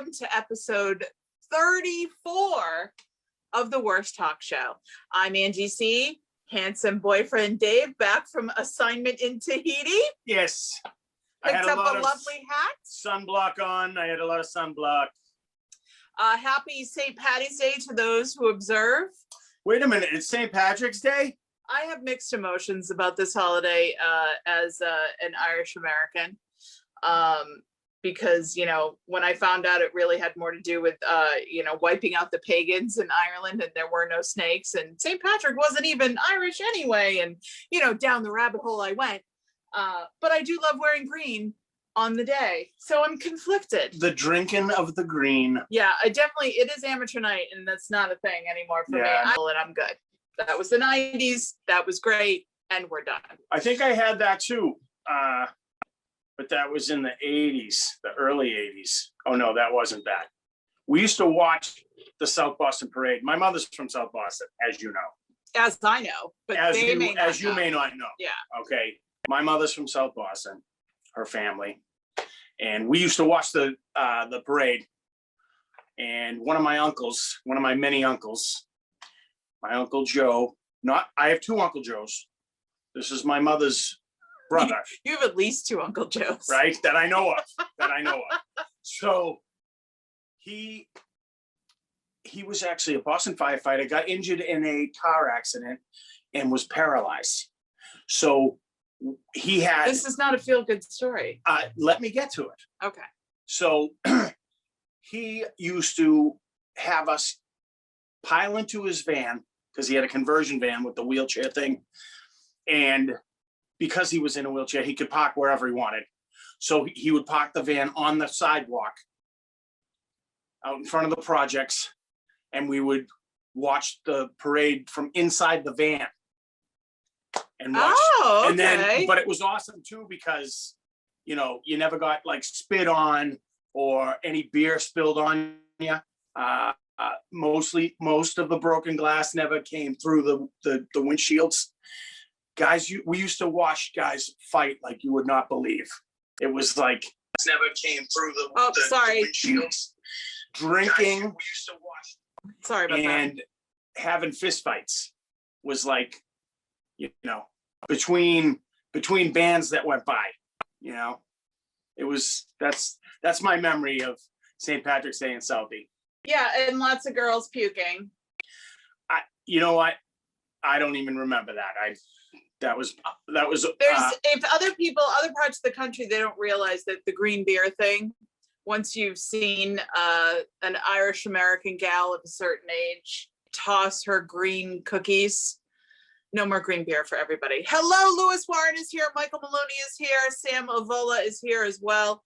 welcome to episode 34 of The Worst Talk Show. I'm Angie C., handsome boyfriend Dave, back from assignment in Tahiti. Yes. Picked up a lovely hat. Sunblock on. I had a lot of sunblock. Happy St. Paddy's Day to those who observe. Wait a minute, it's St. Patrick's Day? I have mixed emotions about this holiday as an Irish American. Because, you know, when I found out it really had more to do with, wiping out the pagans in Ireland and there were no snakes and St. Patrick wasn't even Irish anyway. And, down the rabbit hole I went. But I do love wearing green on the day. So I'm conflicted. The drinking of the green. Yeah, it is amateur night and that's not a thing anymore for me. I'm good. That was the 90s. That was great. And we're done. I think I had that too. But that was in the 80s, the early 80s. Oh, no, that wasn't that. We used to watch the South Boston Parade. My mother's from South Boston, as you know. As I know, but you may not know. Yeah. Okay. My mother's from South Boston, her family. And we used to watch the parade. And one of my many uncles, my Uncle Joe, I have two Uncle Joes. This is my mother's brother. You have at least two Uncle Joes. Right? That I know of. So he was actually a Boston firefighter, got injured in a car accident and was paralyzed. So this is not a feel-good story. Let me get to it. Okay. So he used to have us pile into his van because he had a conversion van with the wheelchair thing. And because he was in a wheelchair, he could park wherever he wanted. So he would park the van on the sidewalk out in front of the projects, and we would watch the parade from inside the van. And watch. Oh, okay. And but it was awesome too because, you never got like spit on or any beer spilled on you. Most of the broken glass never came through the windshields. Guys, we used to watch guys fight like you would not believe. It was like never came through the windshields. Drinking. Guys, we used to watch. Sorry about that. And having fist fights was like, between bands that went by. That's my memory of St. Patrick's Day in Southie. Yeah, and lots of girls puking. You know what? I don't even remember that. That was. If other parts of the country, they don't realize that the green beer thing. Once you've seen an Irish American gal of a certain age toss her green cookies, no more green beer for everybody. Hello, Lewis Warren is here. Michael Maloney is here. Sam Ovola is here as well.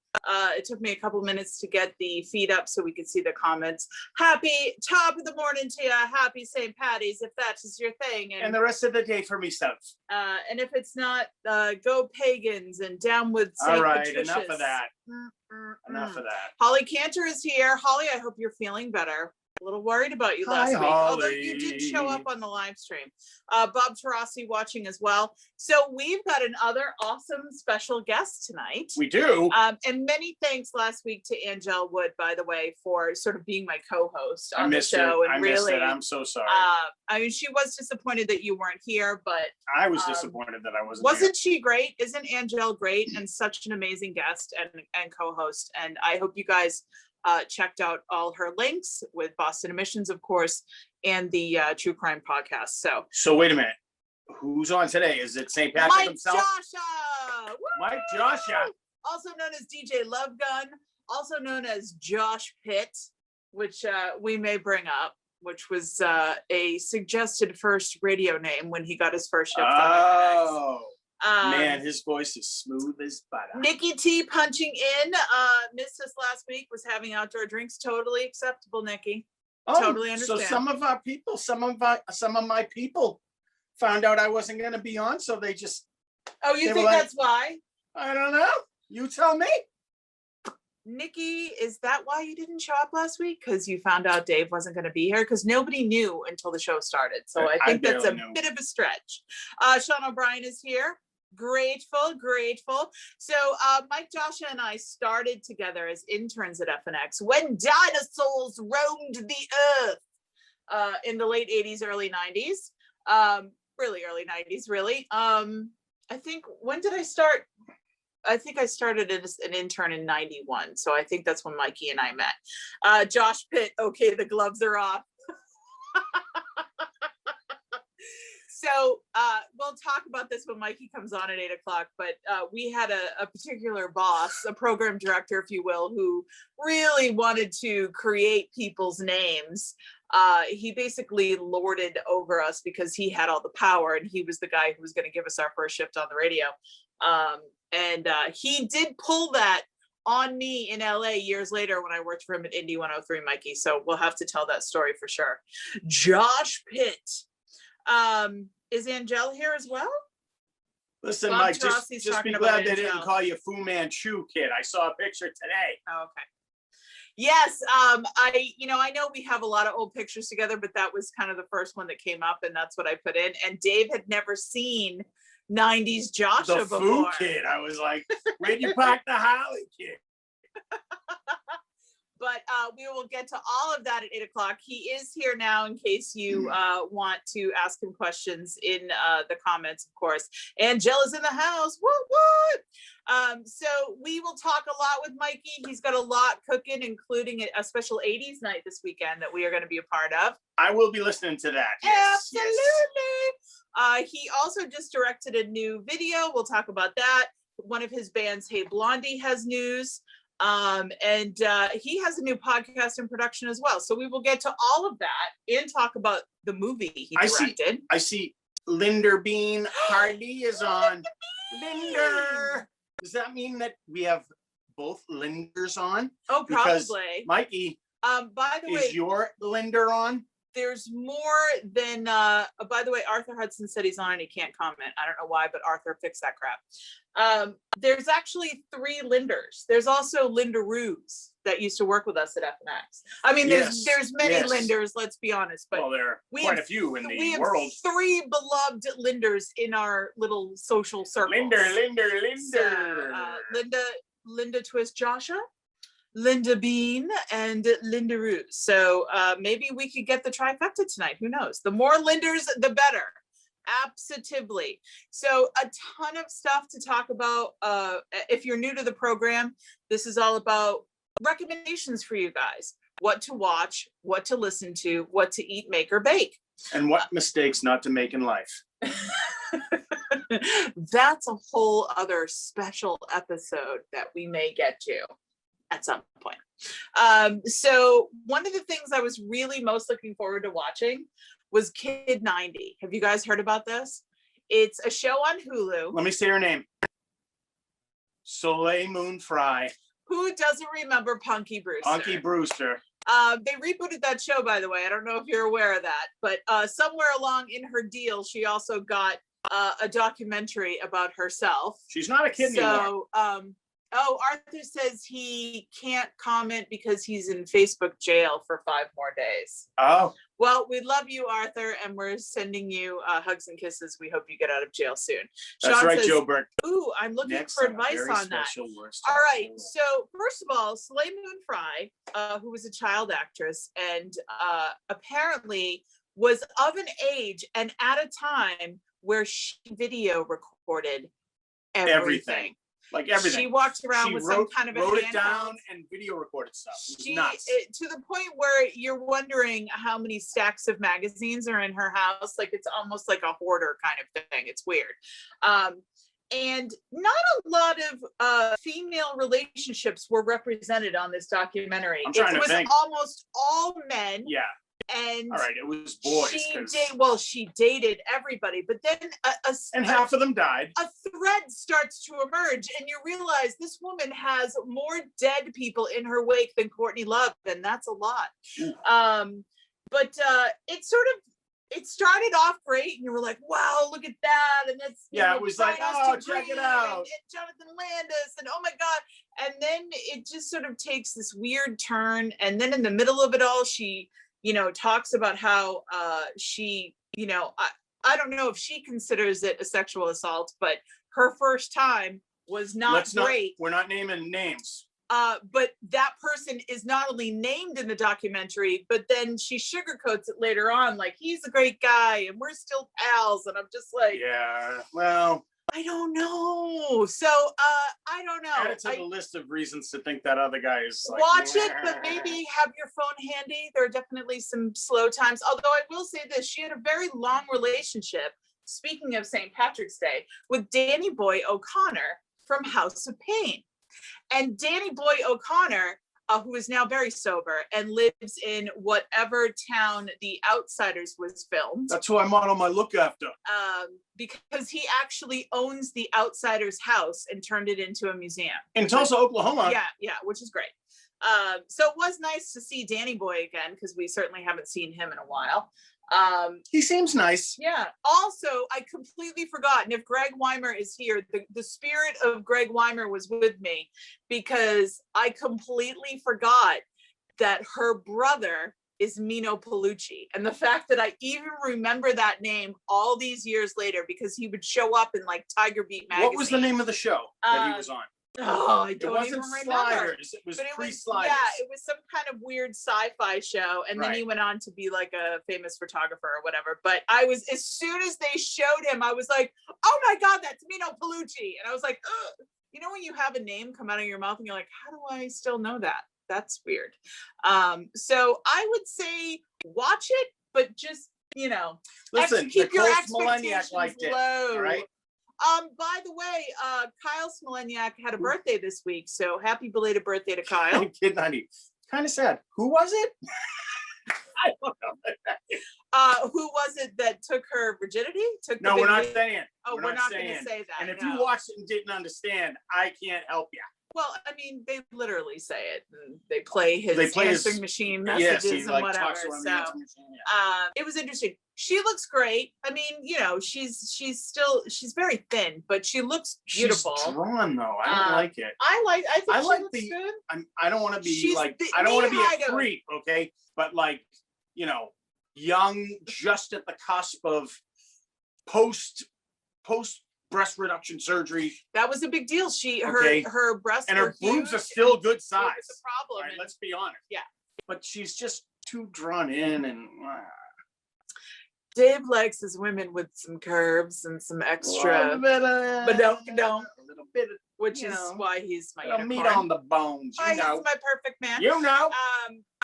It took me a couple minutes to get the feed up so we could see the comments. Happy top of the morning to you. Happy St. Paddy's, if that is your thing. And the rest of the day for me, stuff. And if it's not, go pagans and down with St. All right, Patricius. enough of that. Enough of that. Holly Cantor is here. Holly, I hope you're feeling better. A little worried about you last week, although you did show up on the live stream. Bob Tarasi watching as well. So we've got another awesome special guest tonight. We do. And many thanks last week to Angel Wood, by the way, for sort of being my co-host on the show. I missed it. I'm so sorry. She was disappointed that you weren't here, but I was disappointed that I wasn't. Wasn't she great? Isn't Angel great and such an amazing guest and co-host? And I hope you guys checked out all her links with Boston Emissions, of course, and the True Crime podcast. So wait a minute. Who's on today? Is it St. Patrick himself? Mike Gioscia! Mike Gioscia. Also known as DJ Lovegun, also known as Josh Pitt, which we may bring up, which was a suggested first radio name when he got his first shift on WFNX. Man, his voice is smooth as butter. Nikki T punching in, missed us last week, was having outdoor drinks. Totally acceptable, Nikki. Totally understand. So some of my people found out I wasn't going to be on, so they just. Oh, you think that's why? I don't know. You tell me. Nikki, is that why you didn't show up last week? Because you found out Dave wasn't going to be here? Because nobody knew until the show started. So I think that's a bit of a stretch. Sean O'Brien is here. Grateful. So Mike Gioscia and I started together as interns at FNX when dinosaurs roamed the earth in the late 80s, early 90s. Really early 90s, really. I think, when did I start? I think I started as an intern in 91. So I think that's when Mikey and I met. Josh Pitt, okay, the gloves are off. So we'll talk about this when Mikey comes on at 8 o'clock, but we had a particular boss, a program director, if you will, who really wanted to create people's names. He basically lorded over us because he had all the power, and he was the guy who was going to give us our first shift on the radio. And he did pull that on me in LA years later when I worked for him at Indy 103, Mikey. So we'll have to tell that story for sure. Josh Pitt. Is Angel here as well? Listen, Bob Mike, Tarossi's just be talking glad about they didn't Angel. call you Fu Manchu, kid. I saw a picture today. Oh, okay. Yes, I know we have a lot of old pictures together, but that was kind of the first one that came up, and that's what I put in. And Dave had never seen 90s Joshua The before. Fu kid. I was like, where'd you park the Harley, kid? But we will get to all of that at 8 o'clock. He is here now in case you want to ask him questions in the comments, of course. Angela's in the house. What? So we will talk a lot with Mikey. He's got a lot cooking, including a special 80s night this weekend that we are going to be a part of. I will be listening to that. Yes, Absolutely. He also just directed a new video. We'll talk about that. One of his bands, Hey Blondie, has news. And he has a new podcast in production as well. So we will get to all of that and talk about the movie he directed. I see Linder Bean Hardy is on. Linder. Does that mean that we have both Linders on? Oh, because probably. Mikey, by the way, is your Linder on? There's more than, by the way, Arthur Hudson said he's on and he can't comment. I don't know why, but Arthur, fix that crap. There's actually 3 Linders. There's also Lindaroos that used to work with us at FNX. I mean, there's many Linders, let's be honest. But well, there are quite a few in the world. We have 3 beloved Linders in our little social circle. Linder. So, Linda Twist Joshua, Linda Bean, and Lindaroo. So maybe we could get the trifecta tonight. Who knows? The more Linders, the better. Absolutely. So a ton of stuff to talk about. If you're new to the program, this is all about recommendations for you guys. What to watch, what to listen to, what to eat, make, or bake. And what mistakes not to make in life. That's a whole other special episode that we may get to at some point. So one of the things I was really most looking forward to watching was Kid 90. Have you guys heard about this? It's a show on Hulu. Let me say her name. Soleil Moon Frye. Who doesn't remember Punky Brewster? Punky Brewster. They rebooted that show, by the way. I don't know if you're aware of that, but somewhere along in her deal, she also got a documentary about herself. She's not a kid anymore. Arthur says he can't comment because he's in Facebook jail for 5 more days. Oh. Well, we love you, Arthur, and we're sending you hugs and kisses. We hope you get out of jail soon. That's Sean right, says, Joe Burke. Ooh, I'm looking for advice on that. All right. So first of all, Soleil Moon Frye, who was a child actress and apparently was of an age and at a time where she video recorded everything. Like everything. She walked around with some kind of a wrote it handheld. down and video recorded stuff. It was nuts. To the point where you're wondering how many stacks of magazines are in her house. Like it's almost like a hoarder kind of thing. It's weird. And not a lot of female relationships were represented on this documentary. It was almost all men. Yeah. And all right, it was boys. She dated everybody, but then and half of them died. A thread starts to emerge, and you realize this woman has more dead people in her wake than Courtney Love, and that's a lot. But it started off great, and you were like, "Wow, look at that!" And that's it was like, "Oh, check it out!" And Jonathan Landis, and oh my god! And then it just sort of takes this weird turn, and then in the middle of it all, she talks about how she, I don't know if she considers it a sexual assault, but her first time was not great. We're not naming names. But that person is not only named in the documentary, but then she sugarcoats it later on, like he's a great guy and we're still pals. And I'm just like, yeah, well, I don't know. So I don't know. Add it to the list of reasons to think that other guy is like, watch it, but maybe have your phone handy. There are definitely some slow times. Although I will say this, she had a very long relationship, speaking of St. Patrick's Day, with Danny Boy O'Connor from House of Pain. And Danny Boy O'Connor, who is now very sober and lives in whatever town The Outsiders was filmed. That's who I'm on my look after. Because he actually owns The Outsiders house and turned it into a museum. In Tulsa, Oklahoma. Yeah, which is great. So it was nice to see Danny Boy again, because we certainly haven't seen him in a while. He seems nice. Yeah. Also, I completely forgot, and if Greg Weimer is here, the spirit of Greg Weimer was with me, because I completely forgot that her brother is Mino Pellucci. And the fact that I even remember that name all these years later, because he would show up in like Tiger Beat magazine. What was the name of the show that he was on? Oh, I don't even remember. Sliders. It was pre-Sliders. Yeah, it was some kind of weird sci-fi show, and then he went on to be like a famous photographer or whatever. But I was, as soon as they showed him, I was like, "Oh my God, that's Mino Pellucci!" And I was like, ugh. You know when you have a name come out of your mouth and you're like, "How do I still know that?" That's weird. So I would say watch it, but just listen, keep your Nicole expectations Smoleniak liked it, low. right? By the way, Kyle Smoleniak had a birthday this week, so happy belated birthday to Kyle. Kid 90. Kind of sad. Who was it? I don't know. Who was it that took her virginity? No, we're not saying. Oh, we're not going to say that. And if you watched it and didn't understand, I can't help you. Well, I mean, they literally say it. And they play his answering machine messages and whatever. So it was interesting. She looks great. I mean, she's very thin, but she looks beautiful. She's drawn though. I don't like it. I think she looks good. I don't want to be I don't want to be a creep, okay? But like, young, just at the cusp of post breast reduction surgery. That was a big deal. Her breasts and her boobs are still good size. It was a problem. Right, let's be honest. Yeah. But she's just too drawn in and Dave likes his women with some curves and some extra, but don't, a little bit, which is why he's my unicorn. Meat on the bones. He's my perfect man.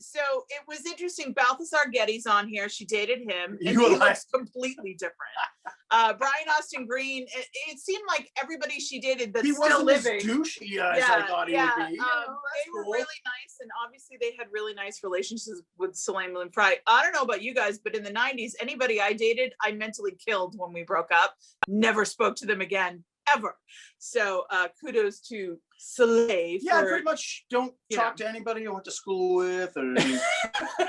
So it was interesting. Balthazar Getty's on here. She dated him, and he looks completely different. Brian Austin Green. It seemed like everybody she dated that's still living. He wasn't as douchey as I thought he would be. They were really nice, and obviously they had really nice relationships with Soleil and Fry. I don't know about you guys, but in the 90s, anybody I dated, I mentally killed when we broke up. Never spoke to them again, ever. So kudos to Soleil. Yeah, pretty much don't talk to anybody I went to school with or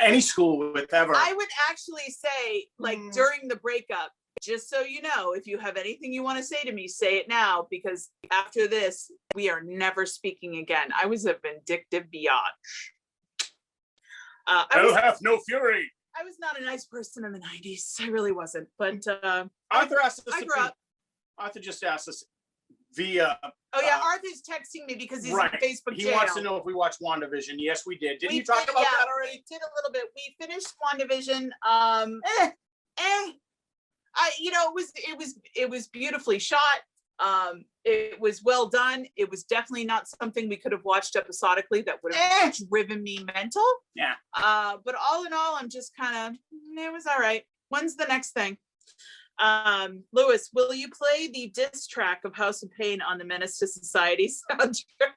any school with ever. I would actually say, like, during the breakup, just so you know, if you have anything you want to say to me, say it now, because after this, we are never speaking again. I was a vindictive biatch. I have no fury. I was not a nice person in the 90s. I really wasn't. But Arthur asked us. Arthur just asked us via. Arthur's texting me because he's in Facebook jail. He wants to know if we watched WandaVision. Yes, we did. Didn't you talk about that already? We did a little bit. We finished WandaVision. It was beautifully shot. It was well done. It was definitely not something we could have watched episodically that would have driven me mental. Yeah. But all in all, I'm just kind of, it was all right. When's the next thing? Lewis, will you play the diss track of House of Pain on the Menace to Society soundtrack?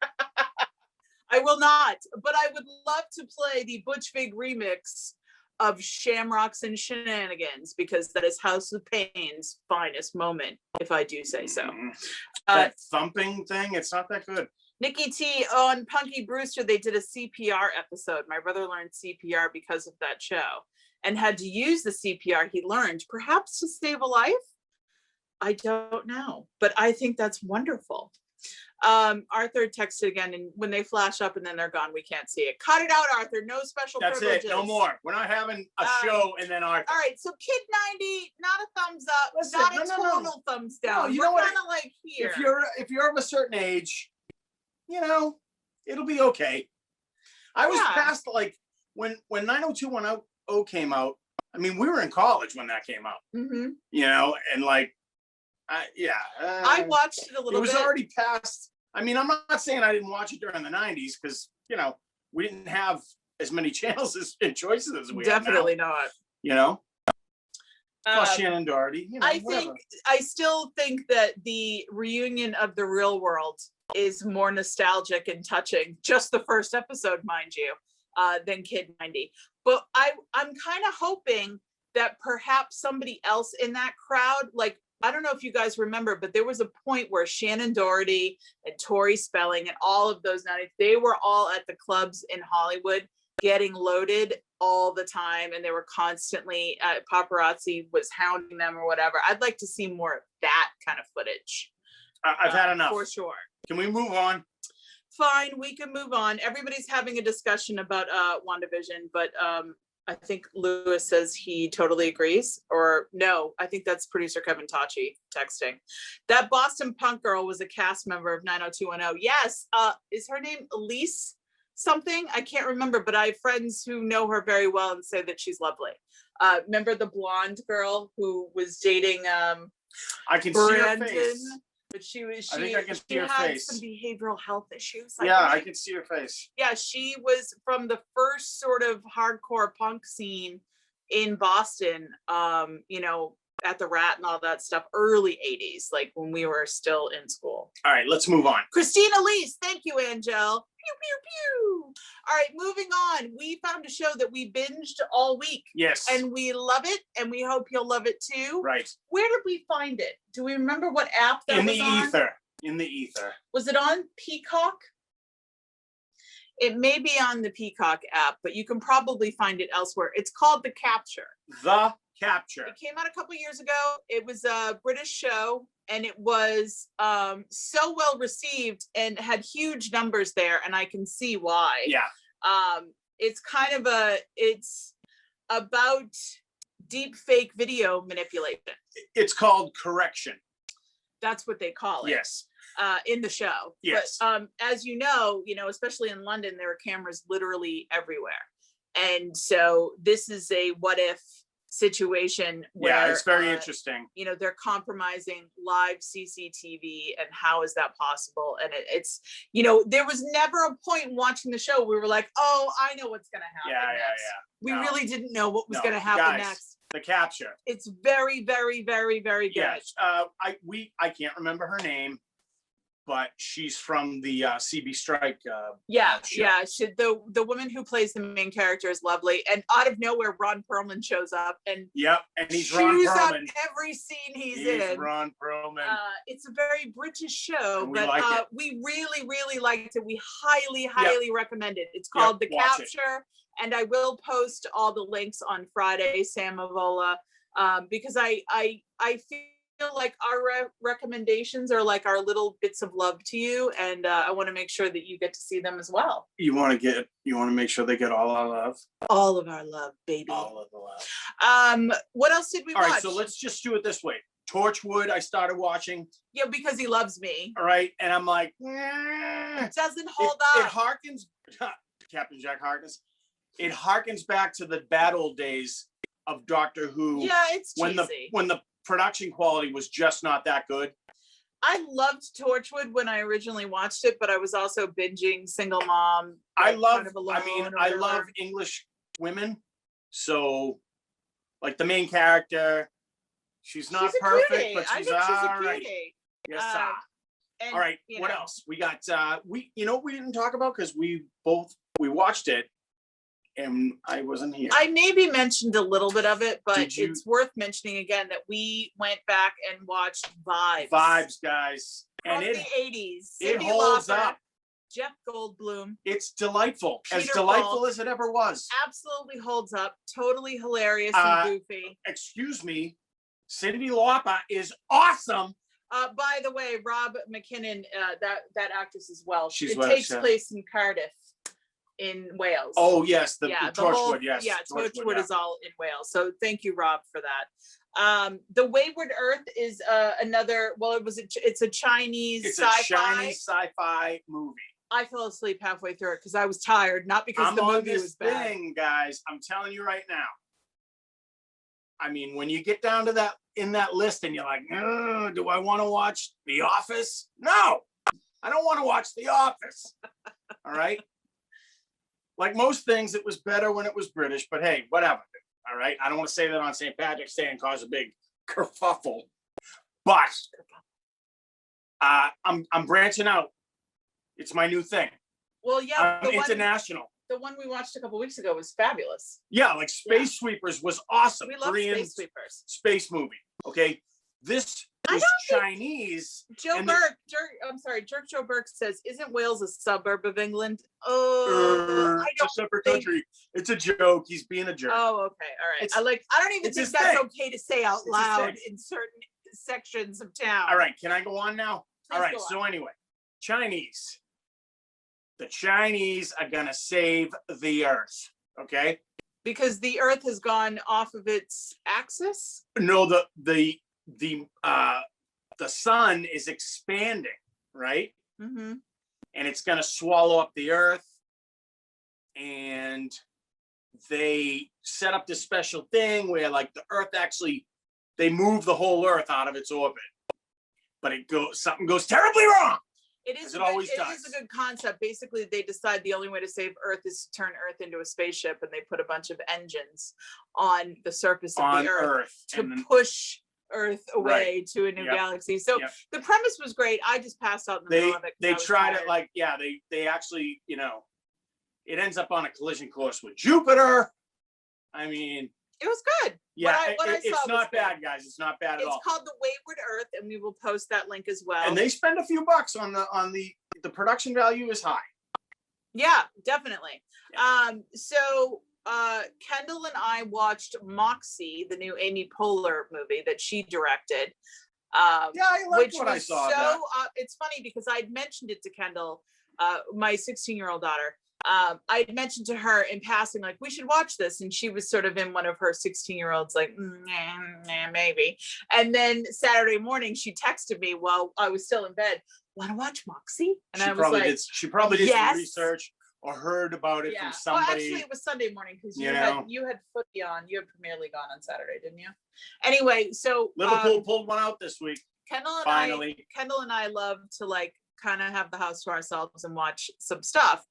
I will not, but I would love to play the Butch Vig remix of Shamrocks and Shenanigans, because that is House of Pain's finest moment, if I do say so. That thumping thing, it's not that good. Nikki T on Punky Brewster, they did a CPR episode. My brother learned CPR because of that show and had to use the CPR he learned, perhaps to save a life. I don't know, but I think that's wonderful. Arthur texted again, and when they flash up and then they're gone, we can't see it. Cut it out, Arthur. No special That's privileges. it. No more. We're not having a show and then Arthur. All right. So Kid 90, not a thumbs up, Listen, not a no. total thumbs down. No, you We're know what? kind of like here. If you're of a certain age, you know, it'll be okay. I was past like when 90210 came out. I mean, we were in college when that came out. Mm-hmm. You know, and like, I watched it a little bit. It was already past. I mean, I'm not saying I didn't watch it during the 90s because, you know, we didn't have as many channels and choices as we Definitely have now, not. you know? Plus Shannon Doherty, you know, I still think that the reunion of The Real World is more nostalgic and touching, just the first episode, mind you, than Kid 90. But I'm kind of hoping that perhaps somebody else in that crowd, like, I don't know if you guys remember, but there was a point where Shannon Doherty and Tori Spelling and all of those 90s, they were all at the clubs in Hollywood getting loaded all the time. And they were constantly, paparazzi was hounding them or whatever. I'd like to see more of that kind of footage. I've had enough. For sure. Can we move on? Fine, we can move on. Everybody's having a discussion about WandaVision, but I think Lewis says he totally agrees, or no, I think that's producer Kevin Tachi texting. That Boston punk girl was a cast member of 90210. Yes, is her name Elise something? I can't remember, but I have friends who know her very well and say that she's lovely. Remember the blonde girl who was dating I can Brandon? see her face. But she I think I can see her had face. some behavioral health issues. I can see her face. Yeah, she was from the first sort of hardcore punk scene in Boston, you know, at the Rat and all that stuff, early 80s, like when we were still in school. All right, let's move on. Christina Lees, thank you, Angel. Pew, pew, pew. All right, moving on. We found a show that we binged all week. Yes. And we love it, and we hope you'll love it too. Right. Where did we find it? Do we remember what app that was on? In the ether. Was it on Peacock? It may be on the Peacock app, but you can probably find it elsewhere. It's called The Capture. The Capture. It came out a couple years ago. It was a British show, and it was so well received and had huge numbers there, and I can see why. Yeah. It's kind of it's about deep fake video manipulation. It's called correction. That's what they call it. Yes. In the show. Yes. But as you know, especially in London, there are cameras literally everywhere. And so this is a what if situation where it's very interesting. They're compromising live CCTV, and how is that possible? And it's there was never a point in watching the show we were like, oh, I know what's gonna happen next. We really didn't know what was gonna happen next. The Capture. It's very, very, very, very good. Yes. I can't remember her name, but she's from the CB Strike. Show. The woman who plays the main character is lovely, and out of nowhere, Ron Perlman shows up and and he's Ron Perlman. Up every scene he's in. Ron Perlman. It's a very British show, and but we really, really liked it. We highly recommend it. It's called The Capture, and I will post all the links on Friday, Sam Avola, because I feel like our recommendations are like our little bits of love to you, and I want to make sure that you get to see them as well. You want to make sure they get all our love. All of our love, baby. All of the love. What else did we watch? All right, so let's just do it this way. Torchwood, I started watching. Yeah, because he loves me. All right, and I'm like, it doesn't hold up. It harkens, Captain Jack Harkness. It harkens back to the bad old days of Doctor Who. Yeah, it's cheesy. When the production quality was just not that good. I loved Torchwood when I originally watched it, but I was also binging Single Mom. I love English women. So, like the main character, she's not perfect, but she's all right. Yes, all right. What else? We got we didn't talk about because we watched it. And I wasn't here. I maybe mentioned a little bit of it, but it's worth mentioning again that we went back and watched Vibes. Vibes, guys. From the 80s. It holds up. Jeff Goldblum. It's delightful. As delightful as it ever was. Absolutely holds up. Totally hilarious and goofy. Excuse me. Cyndi Lauper is awesome. By the way, Rob McKinnon, that actress as well. She's it Welsh, takes yeah. place in Cardiff, in Wales. Oh yes, the the Torchwood. whole, Yes, yeah, Torchwood yeah. is all in Wales. So thank you, Rob, for that. The Wayward Earth is another. Well, it's a Chinese It's sci-fi. a Chinese sci-fi movie. I fell asleep halfway through it because I was tired, not because the movie was bad. Guys, I'm telling you right now. I mean, when you get down to that in that list and you're like, do I want to watch The Office? No, I don't want to watch The Office. All right. Like most things, it was better when it was British, but hey, whatever. All right. I don't want to say that on St. Patrick's Day and cause a big kerfuffle, but I'm branching out. It's my new thing. Well, yeah, I'm international. The one we watched a couple weeks ago was fabulous. Yeah, like Space Sweepers was awesome. We love Korean Space Sweepers. Space movie. Okay, this was Chinese. Joe Burke. Jerk Joe Burke says, "Isn't Wales a suburb of England?" Oh, it's a separate country. It's a joke. He's being a jerk. Oh, okay, all right. I don't even think that's okay to say out loud in certain sections of town. All right, can I go on now? Please all right. So anyway, Chinese. The Chinese are gonna save the Earth. Okay. Because the Earth has gone off of its axis. No, the sun is expanding, right? Mm-hmm. And it's going to swallow up the Earth. And they set up this special thing where, like, the Earth actually, they move the whole Earth out of its orbit, but something goes terribly wrong. It is a good concept. Basically, they decide the only way to save Earth is to turn Earth into a spaceship, and they put a bunch of engines on the surface of the Earth to push Earth away to a new galaxy. So the premise was great. I just passed out in the middle of it. They tried it they actually, it ends up on a collision course with Jupiter. I mean, it was good. Yeah, it's not bad, guys. It's not bad at all. It's called The Wayward Earth, and we will post that link as well. And they spend a few bucks on the production value is high. Yeah, definitely. Yeah. So Kendall and I watched Moxie, the new Amy Poehler movie that she directed. I liked what I saw. It's funny because I'd mentioned it to Kendall, my 16-year-old daughter. I had mentioned to her in passing, like, we should watch this. And she was sort of in one of her 16-year-olds, like, maybe. And then Saturday morning, she texted me while I was still in bed, want to watch Moxie? And I was like, she probably did some research or heard about it from somebody. Oh, actually, it was Sunday morning because you had footy on. You had Premier League on Saturday, didn't you? Anyway, so Liverpool pulled one out this week. Kendall and I love to, like, kind of have the house to ourselves and watch some stuff.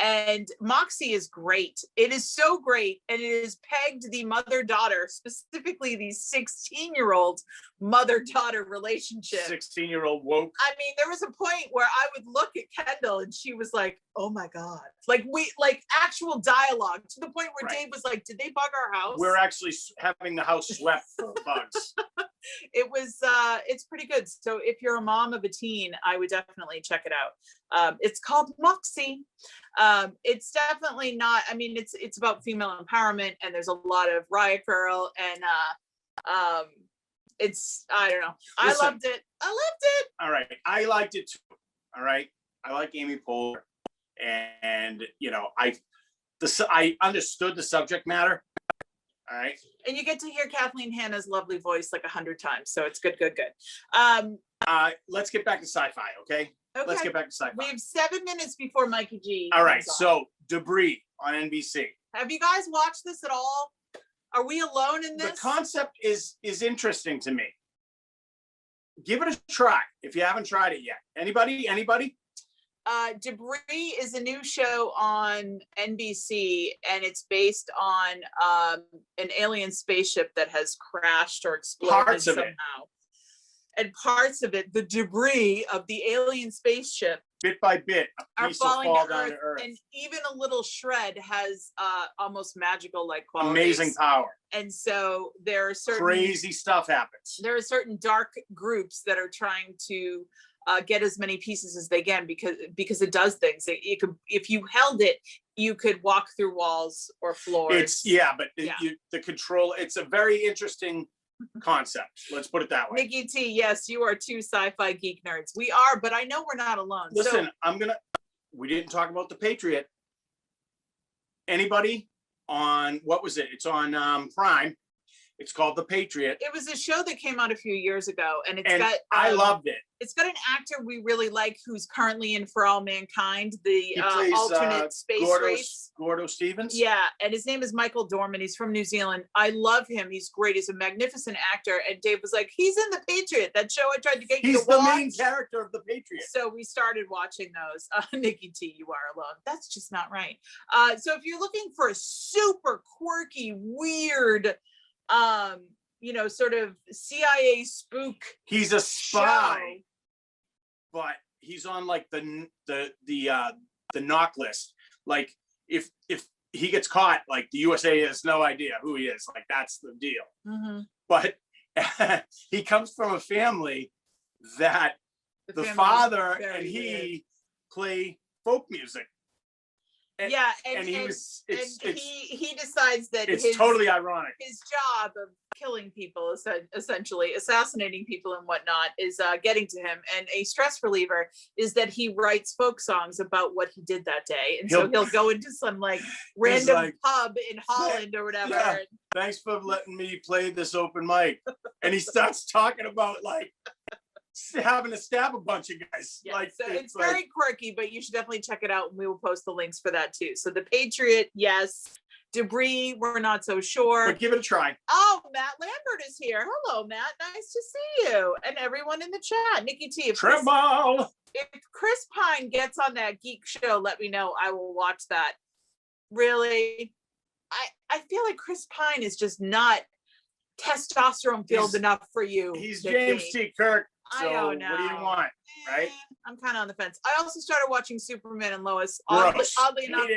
And Moxie is great. It is so great. And it is pegged the mother-daughter, specifically the 16-year-old mother-daughter relationship. 16-year-old woke. I mean, there was a point where I would look at Kendall and she was like, oh my God. Like actual dialogue to the point where Dave was like, did they bug our house? We're actually having the house swept for bugs. It's pretty good. So if you're a mom of a teen, I would definitely check it out. It's called Moxie. It's definitely not, I mean, it's about female empowerment, and there's a lot of Riot Girl, and it's, I don't know. Listen, I loved it. All right. I liked it too. All right. I like Amy Poehler, and I understood the subject matter. All right. And you get to hear Kathleen Hanna's lovely voice like 100 times. So it's good. Let's get back to sci-fi. Okay. Let's get back to sci-fi. We have 7 minutes before Mikey G. All right. So Debris on NBC. Have you guys watched this at all? Are we alone in this? The concept is interesting to me. Give it a try if you haven't tried it yet. Anybody? Debris is a new show on NBC, and it's based on an alien spaceship that has crashed or exploded somehow. And parts of it, the debris of the alien spaceship, bit by bit, are falling down to Earth, and even a little shred has almost magical like qualities. Amazing power. And so there are certain crazy stuff happens. There are certain dark groups that are trying to get as many pieces as they can because it does things. It could, if you held it, you could walk through walls or floors. The control. It's a very interesting concept. Let's put it that way. Nikki T, yes, you are two sci-fi geek nerds. We are, but I know we're not alone. Listen, we didn't talk about the Patriot. Anybody on, what was it? It's on Prime. It's called The Patriot. It was a show that came out a few years ago, and I loved it. It's got an actor we really like who's currently in For All Mankind, the plays, alternate space race. Gordo Stevens? Yeah, and his name is Michael Dorman. He's from New Zealand. I love him. He's great. He's a magnificent actor. And Dave was like, he's in The Patriot, that show I tried to get you to watch. He's the main character of The Patriot. So we started watching those. Nikki T, you are alone. That's just not right. So if you're looking for a super quirky, weird, sort of CIA spook. He's a spy, show. But he's on like the knock list. Like if he gets caught, like the USA has no idea who he is. Like that's the deal. Mm-hmm. But he comes from a family that the father and he play folk music. And he decides that it's totally ironic. His job of killing people, essentially assassinating people and whatnot, is getting to him. And a stress reliever is that he writes folk songs about what he did that day. And so he'll go into some like random pub in Holland or whatever. Yeah, thanks for letting me play this open mic. And he starts talking about like having to stab a bunch of guys. Yeah, like so it's very quirky, but you should definitely check it out, and we will post the links for that too. So The Patriot, yes. Debris, we're not so sure. But give it a try. Oh, Matt Lambert is here. Hello, Matt. Nice to see you. And everyone in the chat. Nikki T, if Chris Pine gets on that geek show, let me know. I will watch that. Really? I feel like Chris Pine is just not testosterone filled enough for you. He's James T. Kirk. So I don't know. What do you want, right? I'm kind of on the fence. I also started watching Superman and Lois. Oddly enough,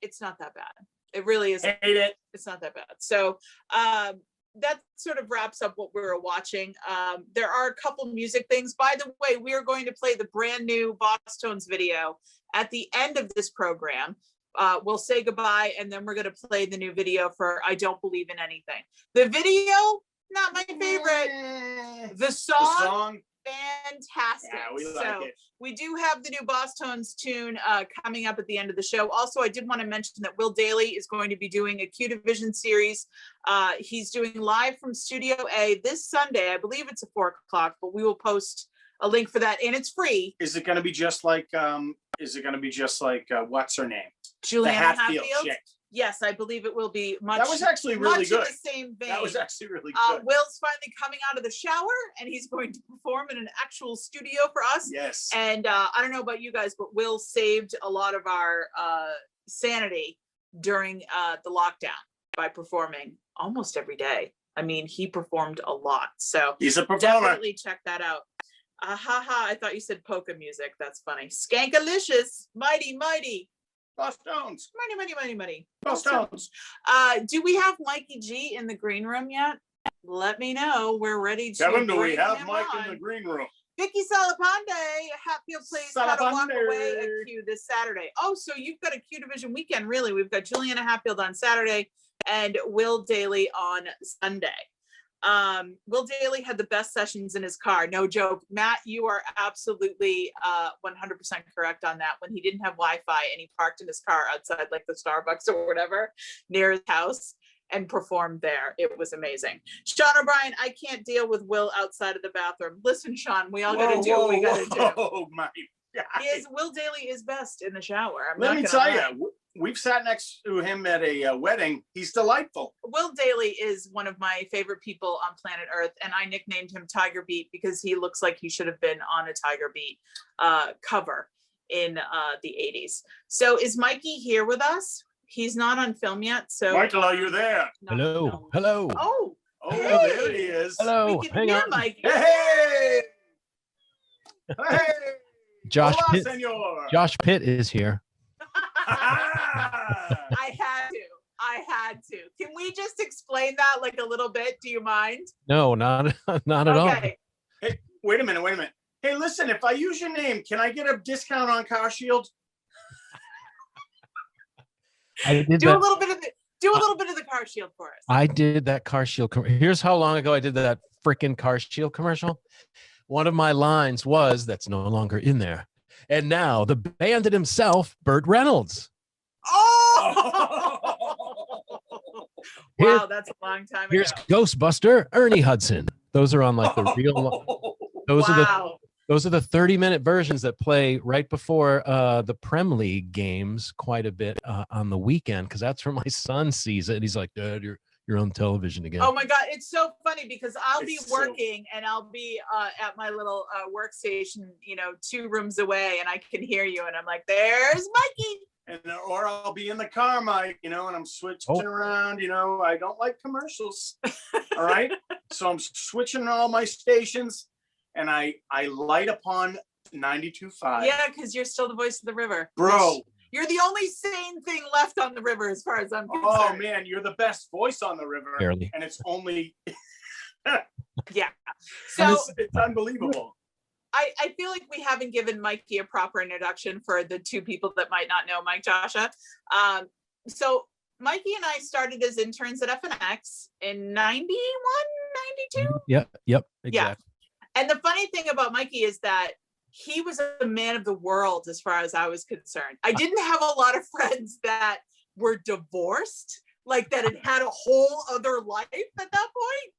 it's not that bad. It really isn't. Hate it. It's not that bad. So that sort of wraps up what we were watching. There are a couple music things. By the way, we are going to play the brand new Boss Tones video at the end of this program. We'll say goodbye, and then we're going to play the new video for I Don't Believe in Anything. The video, not my favorite. The song fantastic. Yeah, we like it. We do have the new Boss Tones tune coming up at the end of the show. Also, I did want to mention that Will Daly is going to be doing a Q Division series. He's doing live from Studio A this Sunday. I believe it's at 4:00, but we will post a link for that, and it's free. Is it going to be just like? What's her name? Juliana Hatfield. Chick. Yes, I believe it will be much. That was actually really good. In the same vein. That was actually really good. Will's finally coming out of the shower, and he's going to perform in an actual studio for us. Yes. And I don't know about you guys, but Will saved a lot of our sanity during the lockdown by performing almost every day. I mean, he performed a lot. So he's a performer. Definitely check that out. I thought you said polka music. That's funny. Skankalicious, mighty, mighty. Boss Tones. Mighty. Boss Tones. Do we have Mikey G in the green room yet? Let me know. We're ready to. Kevin, do we have Mike in the green room? Vicky Salapande, Hatfield plays How to Walk Away at Q this Saturday. Oh, so you've got a Q Division weekend, really. We've got Juliana Hatfield on Saturday and Will Daly on Sunday. Will Daly had the best sessions in his car. No joke. Matt, you are absolutely 100% correct on that. When he didn't have Wi-Fi and he parked in his car outside like the Starbucks or whatever near his house and performed there. It was amazing. Sean O'Brien, I can't deal with Will outside of the bathroom. Listen, Sean, we all got to do what we got to do. Oh my God. Will Daly is best in the shower. Let me tell you, we've sat next to him at a wedding. He's delightful. Will Daly is one of my favorite people on planet Earth, and I nicknamed him Tiger Beat because he looks like he should have been on a Tiger Beat cover in the 80s. So is Mikey here with us? He's not on film yet. So Michael, are you there? Hello. Oh, hey. There he is. Hello. We can hear Mikey. Hey. Josh Hola, Pitt. senor. Josh Pitt is here. I had to. Can we just explain that like a little bit? Do you mind? No, not at all. Hey, wait a minute. Hey, listen, if I use your name, can I get a discount on Car Shield? I did Do that. a little bit of it. Do a little bit of the car shield for us. I did that car shield. Here's how long ago I did that freaking car shield commercial. One of my lines was, that's no longer in there. And now the bandit himself, Burt Reynolds. Oh! Here- Wow, that's a long time Here's ago. Ghostbuster, Ernie Hudson. Those are on like the real. Those are the 30-minute versions that play right before the Prem League games quite a bit on the weekend, because that's where my son sees it. And he's like, Dad, you're on television again. Oh my God, it's so funny because I'll be It's so- working and I'll be at my little workstation, 2 rooms away, and I can hear you, and I'm like, "There's Mikey." And or I'll be in the car, Mike, and I'm switching around. I don't like commercials. All right, so I'm switching all my stations, and I light upon 92.5. Yeah, because you're still the voice of the river, Bro. You're the only sane thing left on the river, as far as I'm concerned. Oh man, you're the best voice on the river. Barely. And it's only Yeah. So it's unbelievable. I feel like we haven't given Mikey a proper introduction for the 2 people that might not know Mike Gioscia. So Mikey and I started as interns at FNX in 91, 92. Yep. Exactly. Yeah. And the funny thing about Mikey is that he was a man of the world as far as I was concerned. I didn't have a lot of friends that were divorced, like that had a whole other life at that point.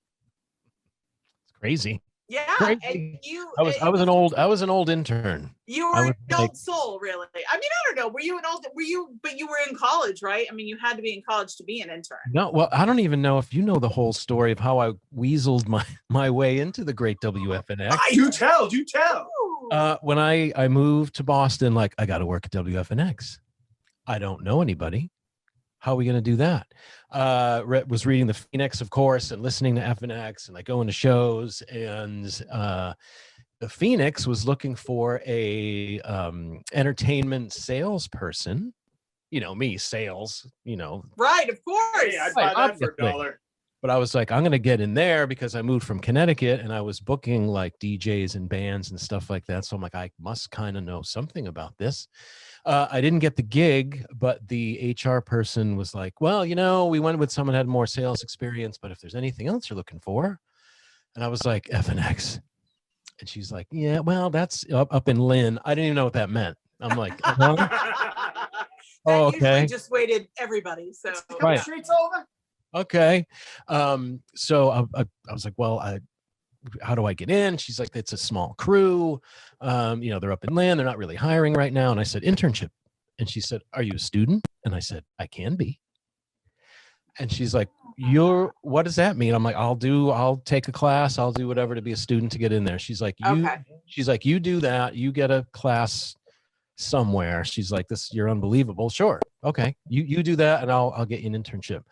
It's crazy. Yeah. Crazy. And you I was an old intern. You were an adult soul, really. I mean, I don't know. But you were in college, right? I mean, you had to be in college to be an intern. No, well, I don't even know if you know the whole story of how I weaseled my way into the great WFNX. Do tell. When I moved to Boston, like, I got to work at WFNX. I don't know anybody. How are we going to do that? Was reading the Phoenix, of course, and listening to FNX, and like going to shows, and the Phoenix was looking for a entertainment salesperson. Me, sales. Right, of course. Hey, I'd buy that for $1. But I was like, I'm going to get in there because I moved from Connecticut and I was booking like DJs and bands and stuff like that. So I'm like, I must kind of know something about this. I didn't get the gig, but the HR person was like, well, we went with someone who had more sales experience, but if there's anything else you're looking for. And I was like, FNX. And she's like, yeah, well, that's up in Lynn. I didn't even know what that meant. I'm like, Oh, okay. Usually just waited everybody. So Right. Streets over. Okay. So I was like, well, how do I get in? She's like, it's a small crew. They're up in Lynn. They're not really hiring right now. And I said, internship. And she said, are you a student? And I said, I can be. And she's like, what does that mean? I'm like, I'll take a class. I'll do whatever to be a student to get in there. She's like, you do that. You get a class somewhere. She's like, you're unbelievable. Sure. Okay. You do that and I'll get you an internship.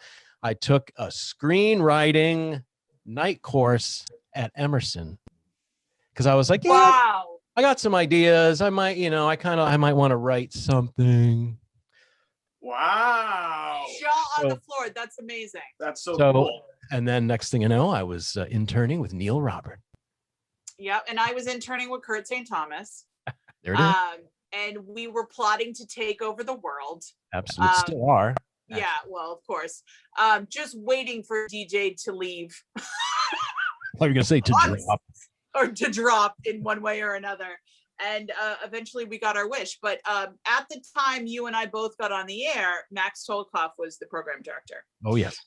I took a screenwriting night course at Emerson because I was like, wow. I got some ideas. I might, I might want to write something. Wow. Jaw on the floor. That's amazing. That's so cool. And then next thing you know, I was interning with Neil Robert. Yep. And I was interning with Kurt St. Thomas. There it is. And we were plotting to take over the world. Absolutely. Still are. Yeah, well, of course. Just waiting for DJ to leave. I thought you were going to say to drop. Or to drop in one way or another. And eventually we got our wish. But at the time you and I both got on the air, Max Tolkoff was the program director. Oh, yes.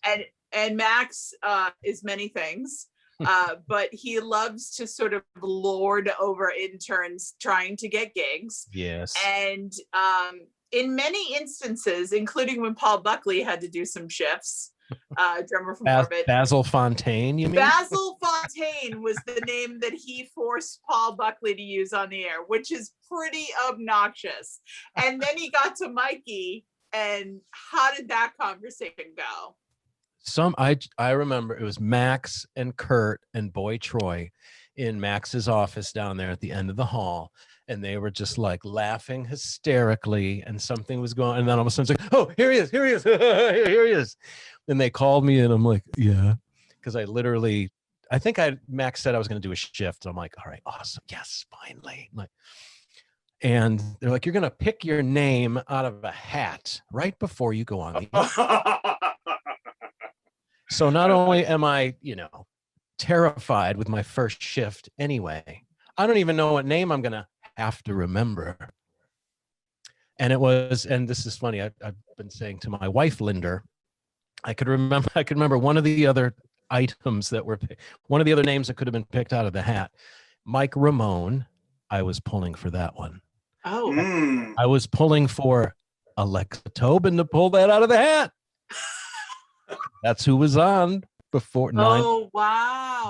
And Max is many things. But he loves to sort of lord over interns trying to get gigs. Yes. And in many instances, including when Paul Buckley had to do some shifts, drummer from Orbit. Basil Fontaine, you mean? Basil Fontaine was the name that he forced Paul Buckley to use on the air, which is pretty obnoxious. And then he got to Mikey, and how did that conversation go? I remember it was Max and Kurt and Boy Troy in Max's office down there at the end of the hall. And they were just like laughing hysterically and something was going on. And then all of a sudden it's like, oh, here he is. Here he is. And they called me and I'm like, yeah. Because I think Max said I was going to do a shift. I'm like, all right, awesome. Yes, finally. And they're like, you're going to pick your name out of a hat right before you go on the air. So not only am I, terrified with my first shift anyway, I don't even know what name I'm going to have to remember. And this is funny. I've been saying to my wife, Linder, I could remember one of the other items one of the other names that could have been picked out of the hat. Mike Ramone. I was pulling for that one. Oh, I was pulling for Alexa Tobin to pull that out of the hat. That's who was on before wow.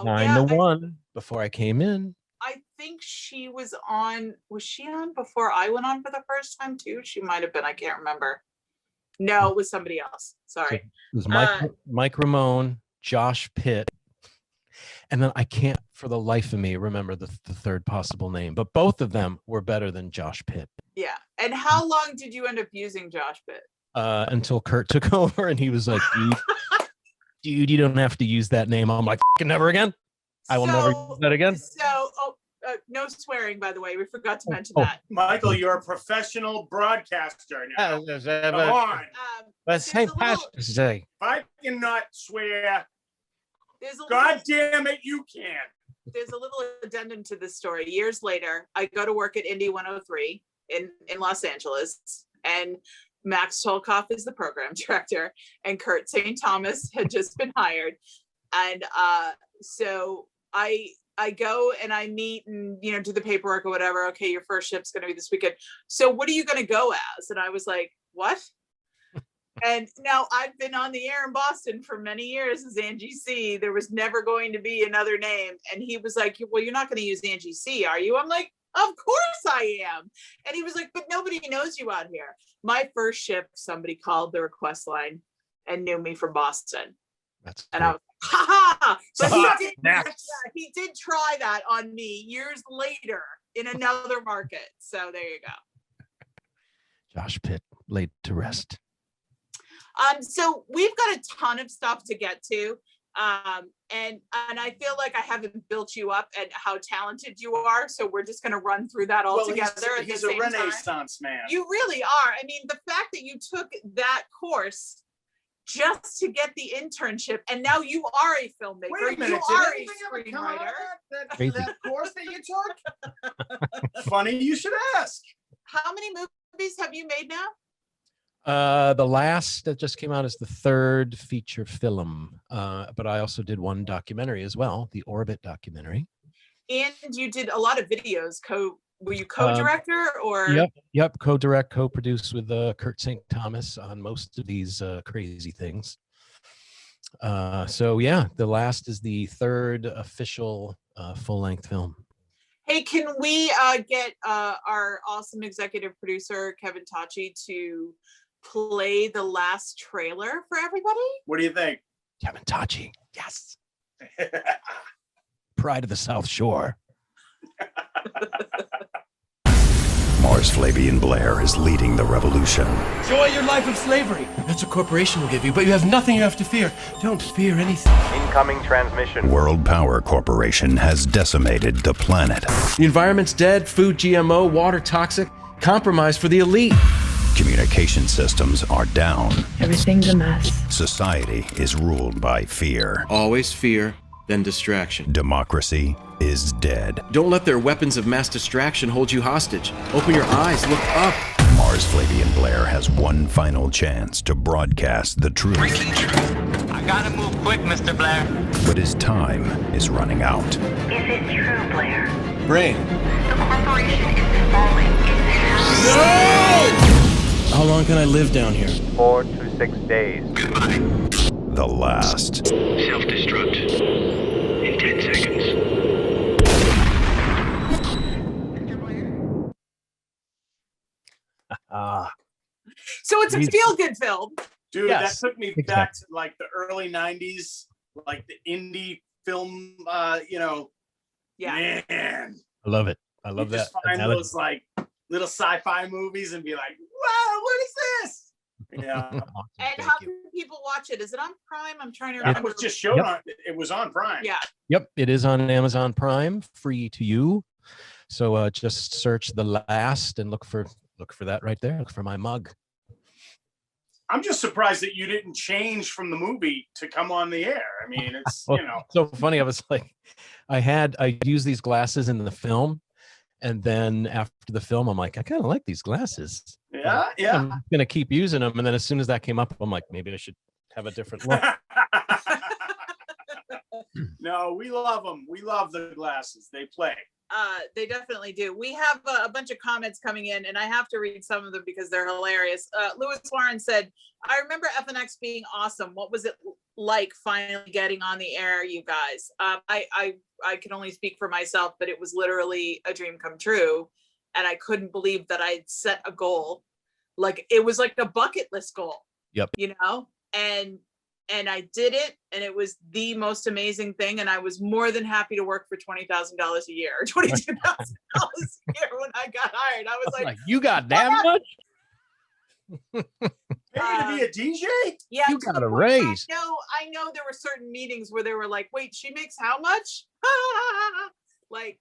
9-1 before I came in. I think she was on. Was she on before I went on for the first time too? She might have been. I can't remember. No, it was somebody else. Sorry. It was Mike Ramone, Josh Pitt, and then I can't for the life of me remember the third possible name, but both of them were better than Josh Pitt. Yeah. And how long did you end up using Josh Pitt? Until Kurt took over and he was like, dude, you don't have to use that name. I'm like, never again. I will never use that again. So, no swearing, by the way. We forgot to mention that. Michael, you're a professional broadcaster now. Come on. St. Patrick's Day. If I cannot swear, God God damn it, you can. There's a little addendum to this story. Years later, I go to work at Indy 103 in Los Angeles, and Max Tolkoff is the program director, and Kurt St. Thomas had just been hired. And so I go and I meet and, do the paperwork or whatever. Okay, your first shift's going to be this weekend. So what are you going to go as? And I was like, what? And now I've been on the air in Boston for many years as Angie C. There was never going to be another name. And he was like, well, you're not going to use Angie C, are you? I'm like, of course I am. And he was like, but nobody knows you out here. My first shift, somebody called the request line and knew me from Boston. And I was like, ha ha. But he did try that on me years later in another market. So there you go. Josh Pitt laid to rest. So we've got a ton of stuff to get to. And I feel like I haven't built you up at how talented you are. So we're just going to run through that all together. He's a Renaissance man. You really are. I mean, the fact that you took that course just to get the internship, and now you are a filmmaker. Wait a minute, you are a screenwriter. That course that you took? Funny you should ask. How many movies have you made now? The last that just came out is the third feature film, but I also did one documentary as well, the Orbit documentary. And you did a lot of videos. Were you co-director or? Yep. Co-direct, co-produce with Kurt St. Thomas on most of these crazy things. So yeah, the last is the third official full-length film. Hey, can we get our awesome executive producer, Kevin Tachi, to play the last trailer for everybody? What do you think? Kevin Tachi. Yes. Pride of the South Shore. Mars Flavian Blair is leading the revolution. Enjoy your life of slavery. That's what corporation will give you, but you have nothing you have to fear. Don't fear anything. Incoming transmission. World Power Corporation has decimated the planet. The environment's dead, food GMO, water toxic, compromised for the elite. Communication systems are down. Everything's a mess. Society is ruled by fear. Always fear, then distraction. Democracy is dead. Don't let their weapons of mass distraction hold you hostage. Open your eyes, look up. Mars Flavian Blair has one final chance to broadcast the truth. Breaking truth. I gotta move quick, Mr. Blair. But his time is running out. Is it true, Blair? Brain. The corporation is falling into No! How long can I live down here? 4 to 6 days. Goodbye. The last. Self-destruct. In 10 seconds. Mr. Blair? So it's a feel-good film. Dude, Yes, that took me back to like the early 90s, like the indie film, Yeah. man. I love it. I love You that. just find those like little sci-fi movies and be like, wow, what is this? Yeah. Awesome. And Thank how you. can people watch it? Is it on Prime? I'm trying to That remember. was just shown Yep. on, it was on Prime. Yeah. Yep, it is on Amazon Prime, free to you. So just search The Last and look for that right there. Look for my mug. I'm just surprised that you didn't change from the movie to come on the air. I mean, it's, Well, you know. so funny. I was like, I used these glasses in the film. And then after the film, I'm like, I kind of like these glasses. Yeah, yeah. I'm going to keep using them. And then as soon as that came up, I'm like, maybe I should have a different look. No, we love them. We love the glasses. They play. They definitely do. We have a bunch of comments coming in, and I have to read some of them because they're hilarious. Lewis Warren said, I remember FNX being awesome. What was it like finally getting on the air, you guys? I can only speak for myself, but it was literally a dream come true. And I couldn't believe that I'd set a goal. Like, it was like a bucket list goal. Yep. You know? And I did it, and it was the most amazing thing. And I was more than happy to work for $20,000 a year, or $22,000 a year when I got hired. I was like, you got that much? Maybe to be a DJ? yeah, You to got the a point where raise. I know there were certain meetings where they were like, wait, she makes how much? Like,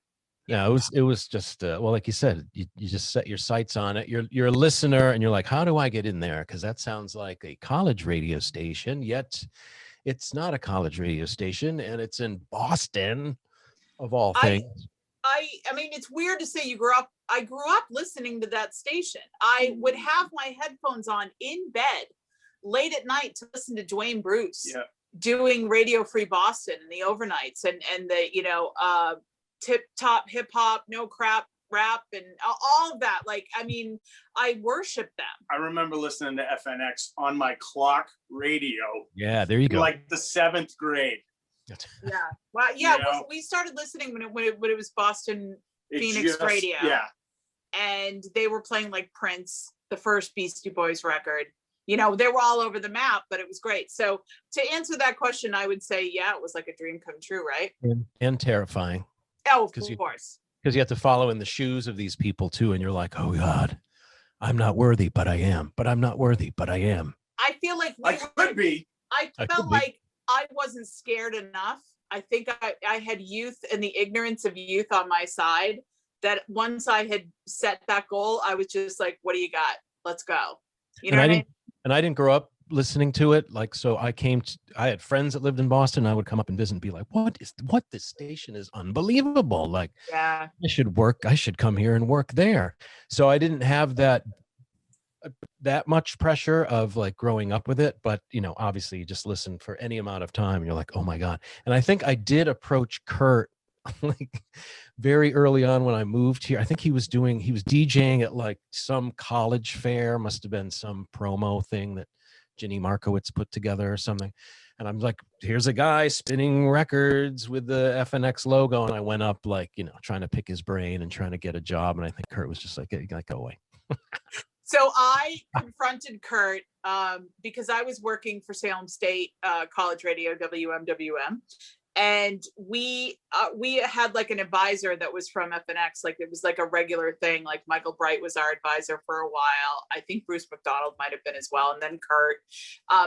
Yeah, it was just well, like you said, you just set your sights on it. You're a listener, and you're like, how do I get in there? Because that sounds like a college radio station, yet it's not a college radio station, and it's in Boston, of all things. I mean, it's weird to say I grew up listening to that station. I would have my headphones on in bed late at night to listen to Dwayne Bruce doing Radio Free Boston and the overnights and the, you know, tip top hip hop, no crap rap and all of that. Like, I mean, I worship them. I remember listening to FNX on my clock radio. Yeah, there you go. Like the 7th grade. Yeah. Well, yeah, You know? we started listening when it was Boston It Phoenix radio. Yeah. And they were playing like Prince, the first Beastie Boys record. You know, they were all over the map, but it was great. So to answer that question, I would say, yeah, it was like a dream come true, right? And terrifying. Oh, of 'Cause course. Because you have to follow in the shoes of these people too, and you're like, oh God, I'm not worthy, but I am. But I'm not worthy, but I am. I feel like I could be. I I felt could be. like I wasn't scared enough. I think I had youth and the ignorance of youth on my side, that once I had set that goal, I was just like, what do you got? Let's go. You know what I mean? And I didn't grow up listening to it. Like, so I had friends that lived in Boston. And I would come up and visit and be like, what this station is unbelievable. Like, Yeah. I should come here and work there. So I didn't have that much pressure of like growing up with it. But, you know, obviously you just listen for any amount of time and you're like, oh my God. And I think I did approach Kurt like very early on when I moved here. I think he was DJing at like some college fair, must have been some promo thing that Ginny Markowitz put together or something. And I'm like, here's a guy spinning records with the FNX logo. And I went up like, you know, trying to pick his brain and trying to get a job. And I think Kurt was just like, go away. So I confronted Kurt because I was working for Salem State College Radio, WMWM. And we had like an advisor that was from FNX. Like, it was like a regular thing. Like, Michael Bright was our advisor for a while. I think Bruce McDonald might have been as well. And then Kurt.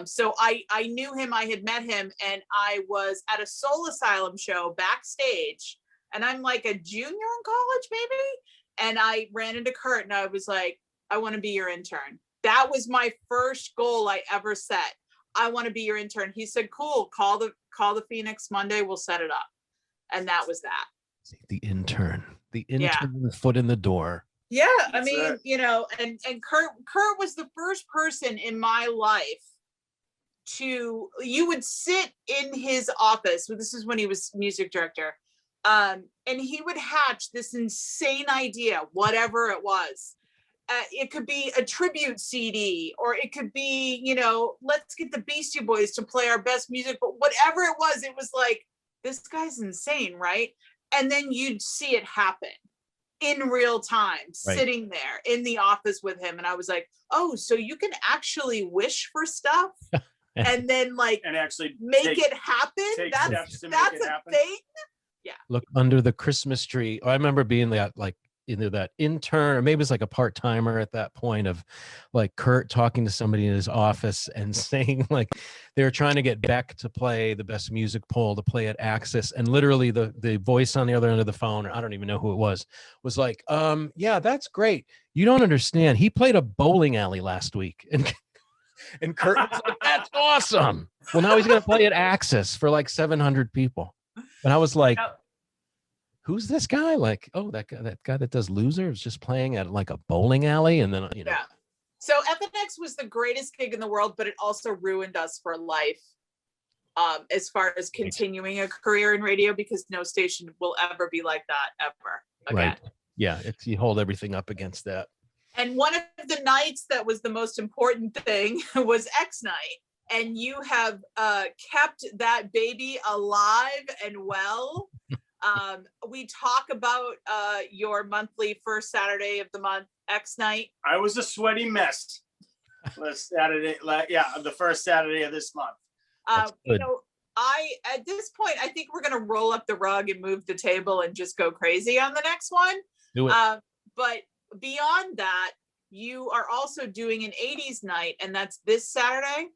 So I knew him. I had met him. And I was at a Soul Asylum show backstage. And I'm like a junior in college, maybe. And I ran into Kurt and I was like, I want to be your intern. That was my first goal I ever set. I want to be your intern. He said, cool, call the Phoenix Monday. We'll set it up. And that was that. The intern, the foot in the door. Yeah. I That's mean, it. you know, and Kurt was the first person in my life you would sit in his office. This is when he was music director. And he would hatch this insane idea, whatever it was. It could be a tribute CD, or it could be, you know, let's get the Beastie Boys to play our best music. But whatever it was like, this guy's insane, right? And then you'd see it happen in real time, Right. sitting there in the office with him. And I was like, oh, so you can actually wish for stuff and then like And actually make take- it happen? take That's steps to make that's it a happen. thing? Look under the Christmas tree. I remember being that like either that intern or maybe it's like a part-timer at that point of like Kurt talking to somebody in his office and saying like they were trying to get Beck to play the best music poll to play at Axis, and literally the voice on the other end of the phone, or I don't even know who it was like, yeah, that's great. You don't understand. He played a bowling alley last week. And And Kurt was like, that's awesome. Well, now he's going to play at Axis for like 700 people. And I was like, who's this guy? Like, oh, that guy that does Loser is just playing at like a bowling alley. And then, you know. Yeah. So FNX was the greatest gig in the world, but it also ruined us for life. As far as continuing a career in radio, because no station will ever be like that ever again. Right. Yeah. You hold everything up against that. And one of the nights that was the most important thing was X night. And you have kept that baby alive and well. We talk about your monthly first Saturday of the month, X night. I was a sweaty mess last Saturday. The first Saturday of this month. You know, at this point, I think we're going to roll up the rug and move the table and just go crazy on the next one. Do it. But beyond that, you are also doing an 80s night, and that's this Saturday.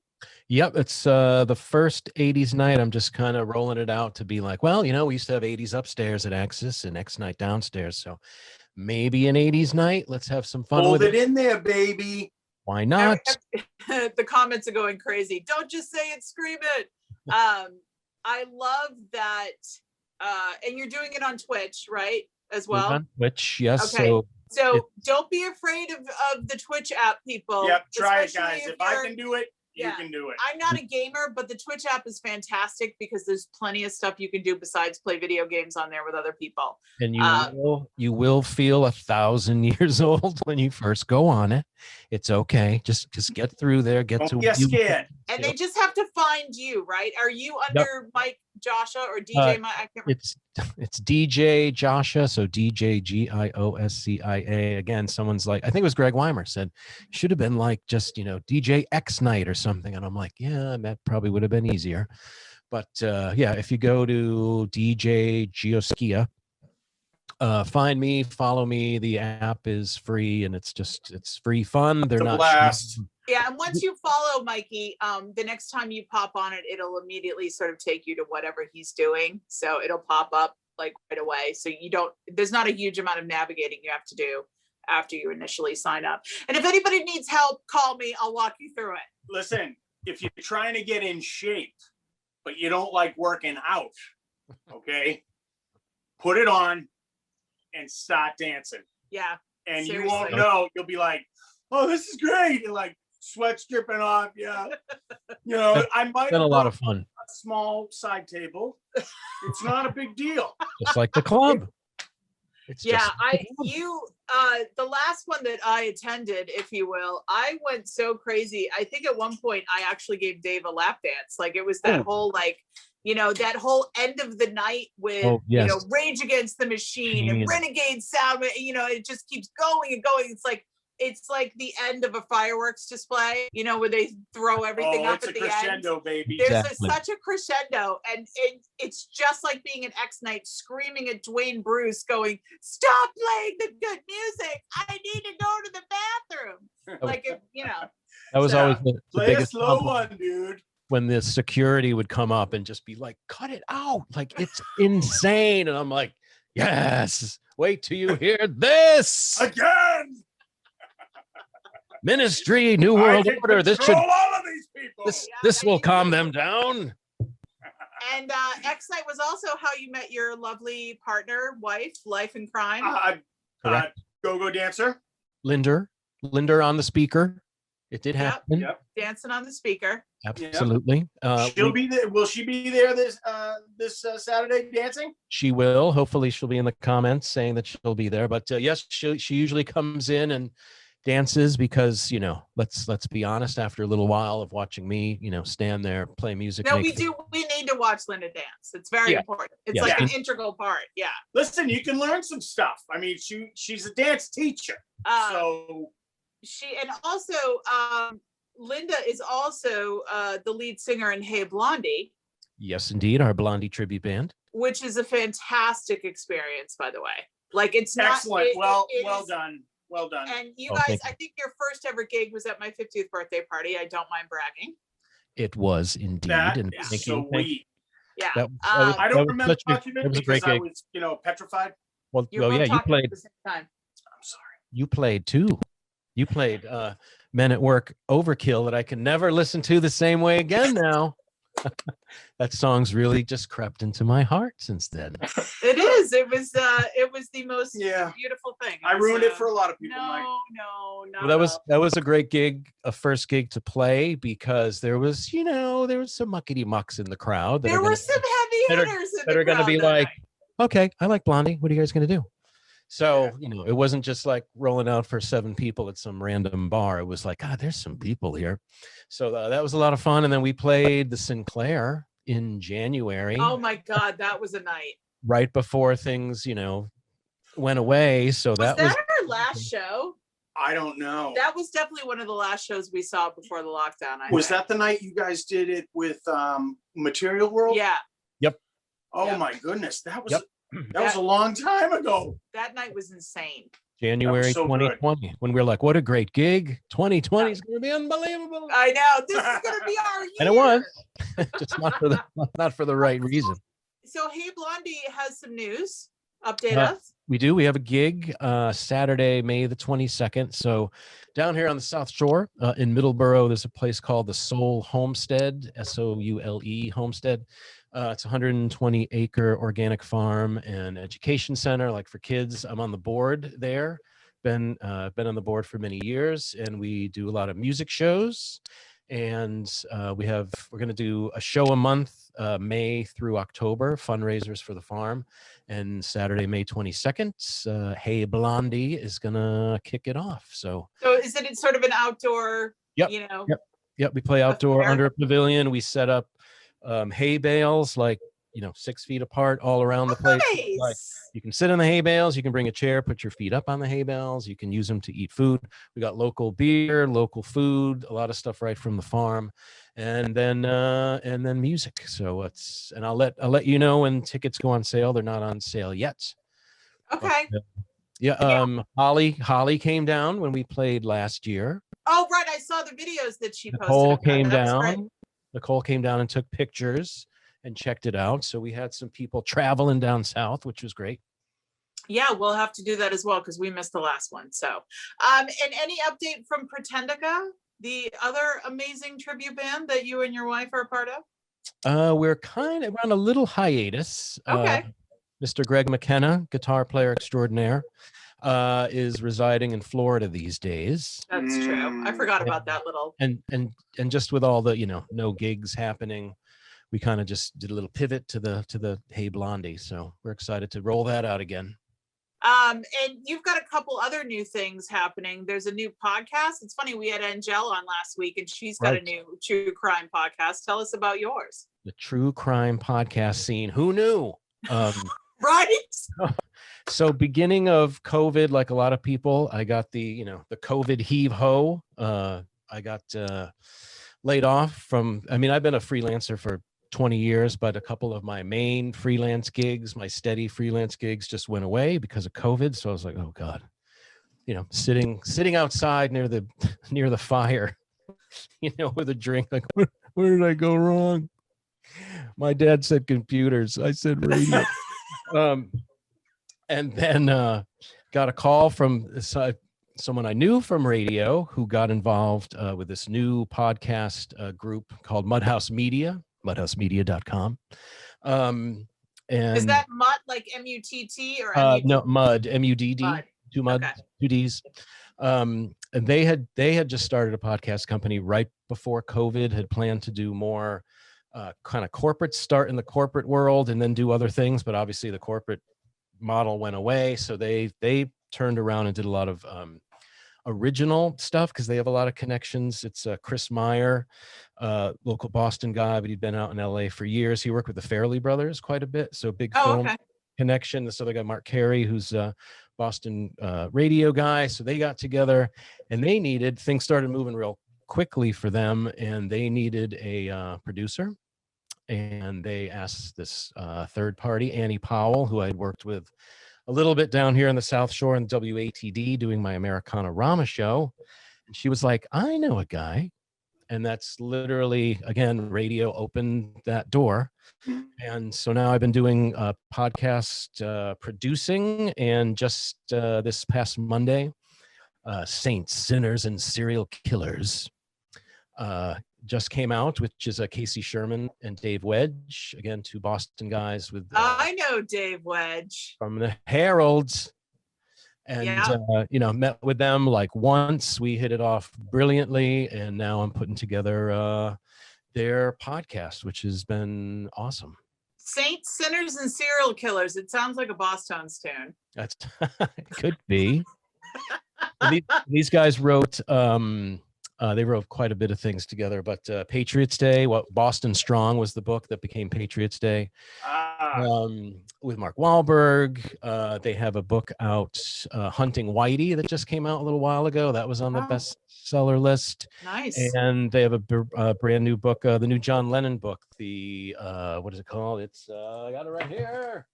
Yep. It's the first 80s night. I'm just kind of rolling it out to be like, well, you know, we used to have 80s upstairs at Axis and X night downstairs. So maybe an 80s night. Let's have some fun Hold with it in there, baby. Why not? The comments are going crazy. Don't just say it, scream it. I love that. And you're doing it on Twitch, right? As well. On Twitch, yes. Okay. So don't be afraid of the Twitch app, people. Yep, try it, Especially guys. If I can do it, you Yeah. can do it. I'm not a gamer, but the Twitch app is fantastic because there's plenty of stuff you can do besides play video games on there with other people. And you will feel 1,000 years old when you first go on it. It's okay. Just get through there. Don't get scared. And they just have to find you, right? Are you under Mike Gioscia or DJ Mike? I can't remember. It's DJ Gioscia, so DJ Gioscia. Again, someone's like, I think it was Greg Weimer said, should have been like just, you know, DJ X Night or something. And I'm like, yeah, that probably would have been easier. But yeah, if you go to DJ Gioscia, find me, follow me. The app is free and it's free fun. They're It's a not blast. Yeah, and once you follow Mikey, the next time you pop on it, it'll immediately sort of take you to whatever he's doing. So it'll pop up like right away. So there's not a huge amount of navigating you have to do after you initially sign up. And if anybody needs help, call me. I'll walk you through it. Listen, if you're trying to get in shape, but you don't like working out, okay, put it on and start dancing. Yeah. And Seriously. you won't know. You'll be like, oh, this is great. And like sweat's dripping off. Yeah. You know, I might been a have lot of brought fun. a small side table. It's not a big deal. Just like the club. It's Yeah, just the last one that I attended, if you will, I went so crazy. I think at one point I actually gave Dave a lap dance. Like it was that whole like, you know, that whole end of the night with, you know, Rage Against the Machine and Renegade Sound, you know, it just keeps going and going. It's like the end of a fireworks display, you know, where they throw everything up at the crescendo, end. baby. There's such a crescendo, and it's just like being an X night, screaming at Dwayne Bruce, going, "Stop playing the good music! I need to go to the bathroom." Like, you know, that was always the play biggest a slow compliment. one, dude. When the security would come up and just be like, cut it out. Like, it's insane. And I'm like, yes, wait till you hear this. Again. Ministry, New World Order. This should, all of these people. this will calm them down. And X Night was also how you met your lovely partner, wife, life in crime. Correct. Go-go dancer. Linder on the speaker. It did happen. Yep. Dancing on the speaker. Absolutely. She'll be there. Will she be there this Saturday dancing? She will. Hopefully she'll be in the comments saying that she'll be there. But yes, she usually comes in and dances because, you know, let's be honest, after a little while of watching me, you know, stand there, play music. No, we need to watch Linda dance. It's very important. It's like an integral part. Yeah. Listen, you can learn some stuff. I mean, she's a dance teacher. So and also Linda is also the lead singer in Hey Blondie. Yes, indeed. Our Blondie tribute band. Which is a fantastic experience, by the way. Like it's excellent. Not, well done. Well done. And you guys, I think your first ever gig was at my 50th birthday party. I don't mind bragging. It was indeed. That and is thank so you. sweet. Yeah. I don't remember much of it was a because great I gig. was, you know, petrified. Well, You're yeah, you played. at the same time. I'm sorry. You played too. You played Men at Work Overkill that I can never listen to the same way again now. That song's really just crept into my heart since then. It is. It was the most Yeah. beautiful thing. I ruined it for a lot of people, Mike. No, not Well, at all. that was a great gig, a first gig to play, because there was some muckety mucks in the crowd. There were some heavy hitters that are going to be like, okay, I like Blondie. What are you guys going to do? So, it wasn't just like rolling out for 7 people at some random bar. It was like, God, there's some people here. So that was a lot of fun. And then we played the Sinclair in January. Oh my God, that was a night. Right before things, went away. So Was that our last show? I don't know. That was definitely one of the last shows we saw before the lockdown. Was that the night you guys did it with Material World? Yeah. Yep. Oh Yep. my goodness. That was Yep. that was a long time ago. That night was insane. January so good. 2020, when we were like, what a great gig. 2020 is going to be unbelievable. I know. This is gonna be our year. And it was. Just not for the right reason. So Hey Blondie has some news. Update Uh, us. We do. We have a gig Saturday, May the 22nd. So down here on the South Shore in Middleborough, there's a place called the Soul Homestead, Soule Homestead. It's a 120-acre organic farm and education center, like for kids. I'm on the board there. Been on the board for many years, and we do a lot of music shows. And we're going to do a show a month, May through October, fundraisers for the farm. And Saturday, May 22nd, Hey Blondie is going to kick it off. So is it sort of an outdoor, Yep. Yep. We play outdoor fair. under a pavilion. We set up hay bales, like, 6 feet apart all around the place. Nice. Like, you can sit in the hay bales. You can bring a chair, put your feet up on the hay bales. You can use them to eat food. We got local beer, local food, a lot of stuff right from the farm, and then music. So I'll let you know when tickets go on sale. They're not on sale yet. Okay. But, Holly came down when we played last year. Oh, right. I saw the videos that she posted. Nicole about it. came That was great. down. Nicole came down and took pictures and checked it out. So we had some people traveling down south, which was great. Yeah, we'll have to do that as well because we missed the last one. So, and any update from Pretendica, the other amazing tribute band that you and your wife are a part of? We're kind of on a little hiatus. Okay. Mr. Greg McKenna, guitar player extraordinaire, is residing in Florida these days. That's true. I forgot about that little. And just with all the no gigs happening, we kind of just did a little pivot to the Hey Blondie. So we're excited to roll that out again. And you've got a couple other new things happening. There's a new podcast. It's funny, we had Angel on last week, and she's got a new true crime podcast. Tell us about yours. The true crime podcast scene. Who knew? Right. So beginning of COVID, like a lot of people, I got the COVID heave ho. I got laid off from, I've been a freelancer for 20 years, but a couple of my main freelance gigs, my steady freelance gigs just went away because of COVID. So I was like, oh God, sitting outside near the fire, with a drink, like, where did I go wrong? My dad said computers. I said radio. And then got a call from someone I knew from radio who got involved with this new podcast group called Mudhouse Media, mudhousemedia.com. And Is that Mutt, like M-U-T-T or M-U-T-T? No, Mud, M-U-D-D, Mud. two Ds. And they had just started a podcast company right before COVID, had planned to do more kind of corporate, start in the corporate world and then do other things. But obviously the corporate model went away. So they turned around and did a lot of original stuff because they have a lot of connections. It's Chris Meyer, local Boston guy, but he'd been out in LA for years. He worked with the Farrelly brothers quite a bit. So big film connection. This other guy, Mark Carey, who's a Boston radio guy. So they got together and things started moving real quickly for them. And they needed a producer. And they asked this third party, Annie Powell, who I'd worked with a little bit down here in the South Shore in WATD doing my Americana Rama show. And she was like, I know a guy. And that's literally, again, radio opened that door. And so now I've been doing podcast producing. And just this past Monday, Saints, Sinners, and Serial Killers. Just came out, which is Casey Sherman and Dave Wedge, again, two Boston guys with I know Dave Wedge. from the Herald. And Yeah. met with them like once. We hit it off brilliantly, and now I'm putting together their podcast, which has been awesome. Saints, Sinners, and Serial Killers. It sounds like a Boss Tones tune. That's it could be. These guys wrote they wrote quite a bit of things together, but Patriots Day, Boston Strong was the book that became Patriots Day. With Mark Wahlberg. They have a book out, Hunting Whitey, that just came out a little while ago. That was on the bestseller list. Nice. And they have a brand new book, the new John Lennon book. The what is it called? It's I got it right here.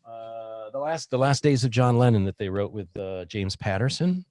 The last days of John Lennon that they wrote with James Patterson.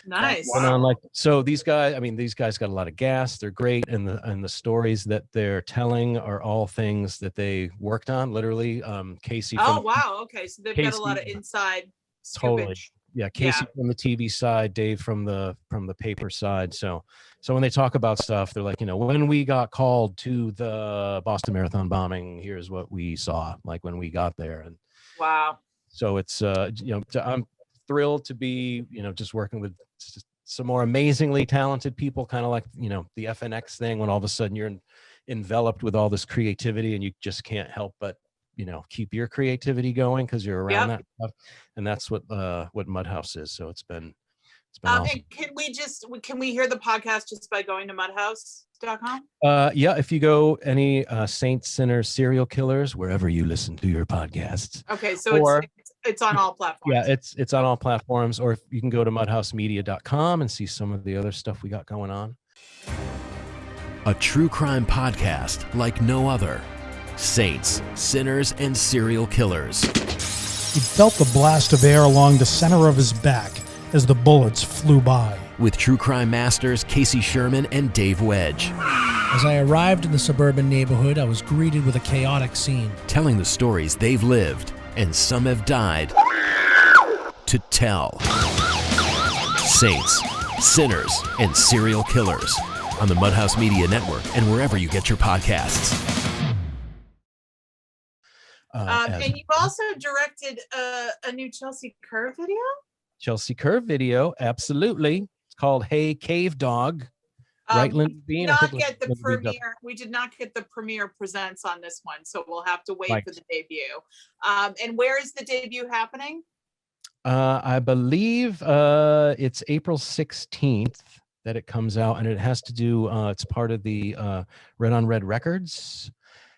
Nice. Wow. So these guys got a lot of gas. They're great, and the stories that they're telling are all things that they worked on. Literally, Casey. Wow. Okay, so they've got Casey, a lot of inside totally. scoopage. Yeah, Casey from the TV side, Dave from the paper side. So when they talk about stuff, they're like, when we got called to the Boston Marathon bombing, here's what we saw, like when we got there. And wow. so it's I'm thrilled to be just working with some more amazingly talented people, kind of like the FNX thing, when all of a sudden you're enveloped with all this creativity and you just can't help but keep your creativity going because you're around that stuff. And that's what Mudhouse is. So it's been awesome. And can we hear the podcast just by going to mudhouse.com? Yeah, if you go any Saints, Sinners, Serial Killers, wherever you listen to your podcasts. Okay, so it's on all platforms. Yeah, it's on all platforms, or you can go to mudhousemedia.com and see some of the other stuff we got going on. A true crime podcast like no other. Saints, Sinners, and Serial Killers. He felt the blast of air along the center of his back as the bullets flew by. With true crime masters Casey Sherman and Dave Wedge. As I arrived in the suburban neighborhood, I was greeted with a chaotic scene. Telling the stories they've lived, and some have died to tell. Saints, Sinners, and Serial Killers on the Mudhouse Media Network and wherever you get your podcasts. And you've also directed a new Chelsea Kerr video? Chelsea Kerr video, absolutely. It's called Hey Cave Dog. Right, Linda Bean? We did not get the premiere presents on this one, so we'll have to wait for the debut. And where is the debut happening? I believe it's April 16th that it comes out, and it has to do, it's part of the Red on Red Records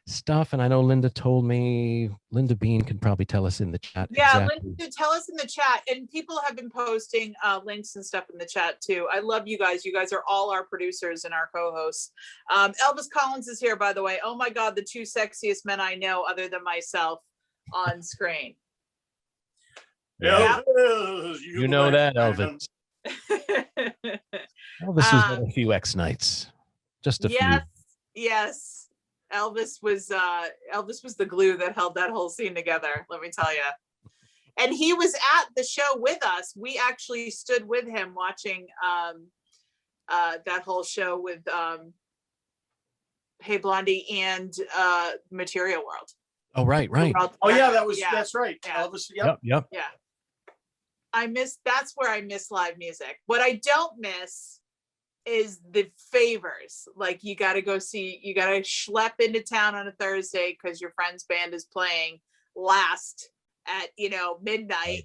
stuff. And I know Linda Bean could probably tell us in the chat. Yeah, exactly. Linda, tell us in the chat. And people have been posting links and stuff in the chat too. I love you guys. You guys are all our producers and our co-hosts. Elvis Collins is here, by the way. Oh my God, the two sexiest men I know other than myself on screen. Elvis, you know that, Elvis. Elvis was at a few X nights. Just a few. Yes. Elvis was the glue that held that whole scene together, let me tell you. And he was at the show with us. We actually stood with him watching that whole show with Hey Blondie and Material World. Oh, right. Oh yeah, that's right. Yeah. Elvis, yep. Yeah. That's where I miss live music. What I don't miss is the favors. Like you got to schlep into town on a Thursday because your friend's band is playing last at midnight,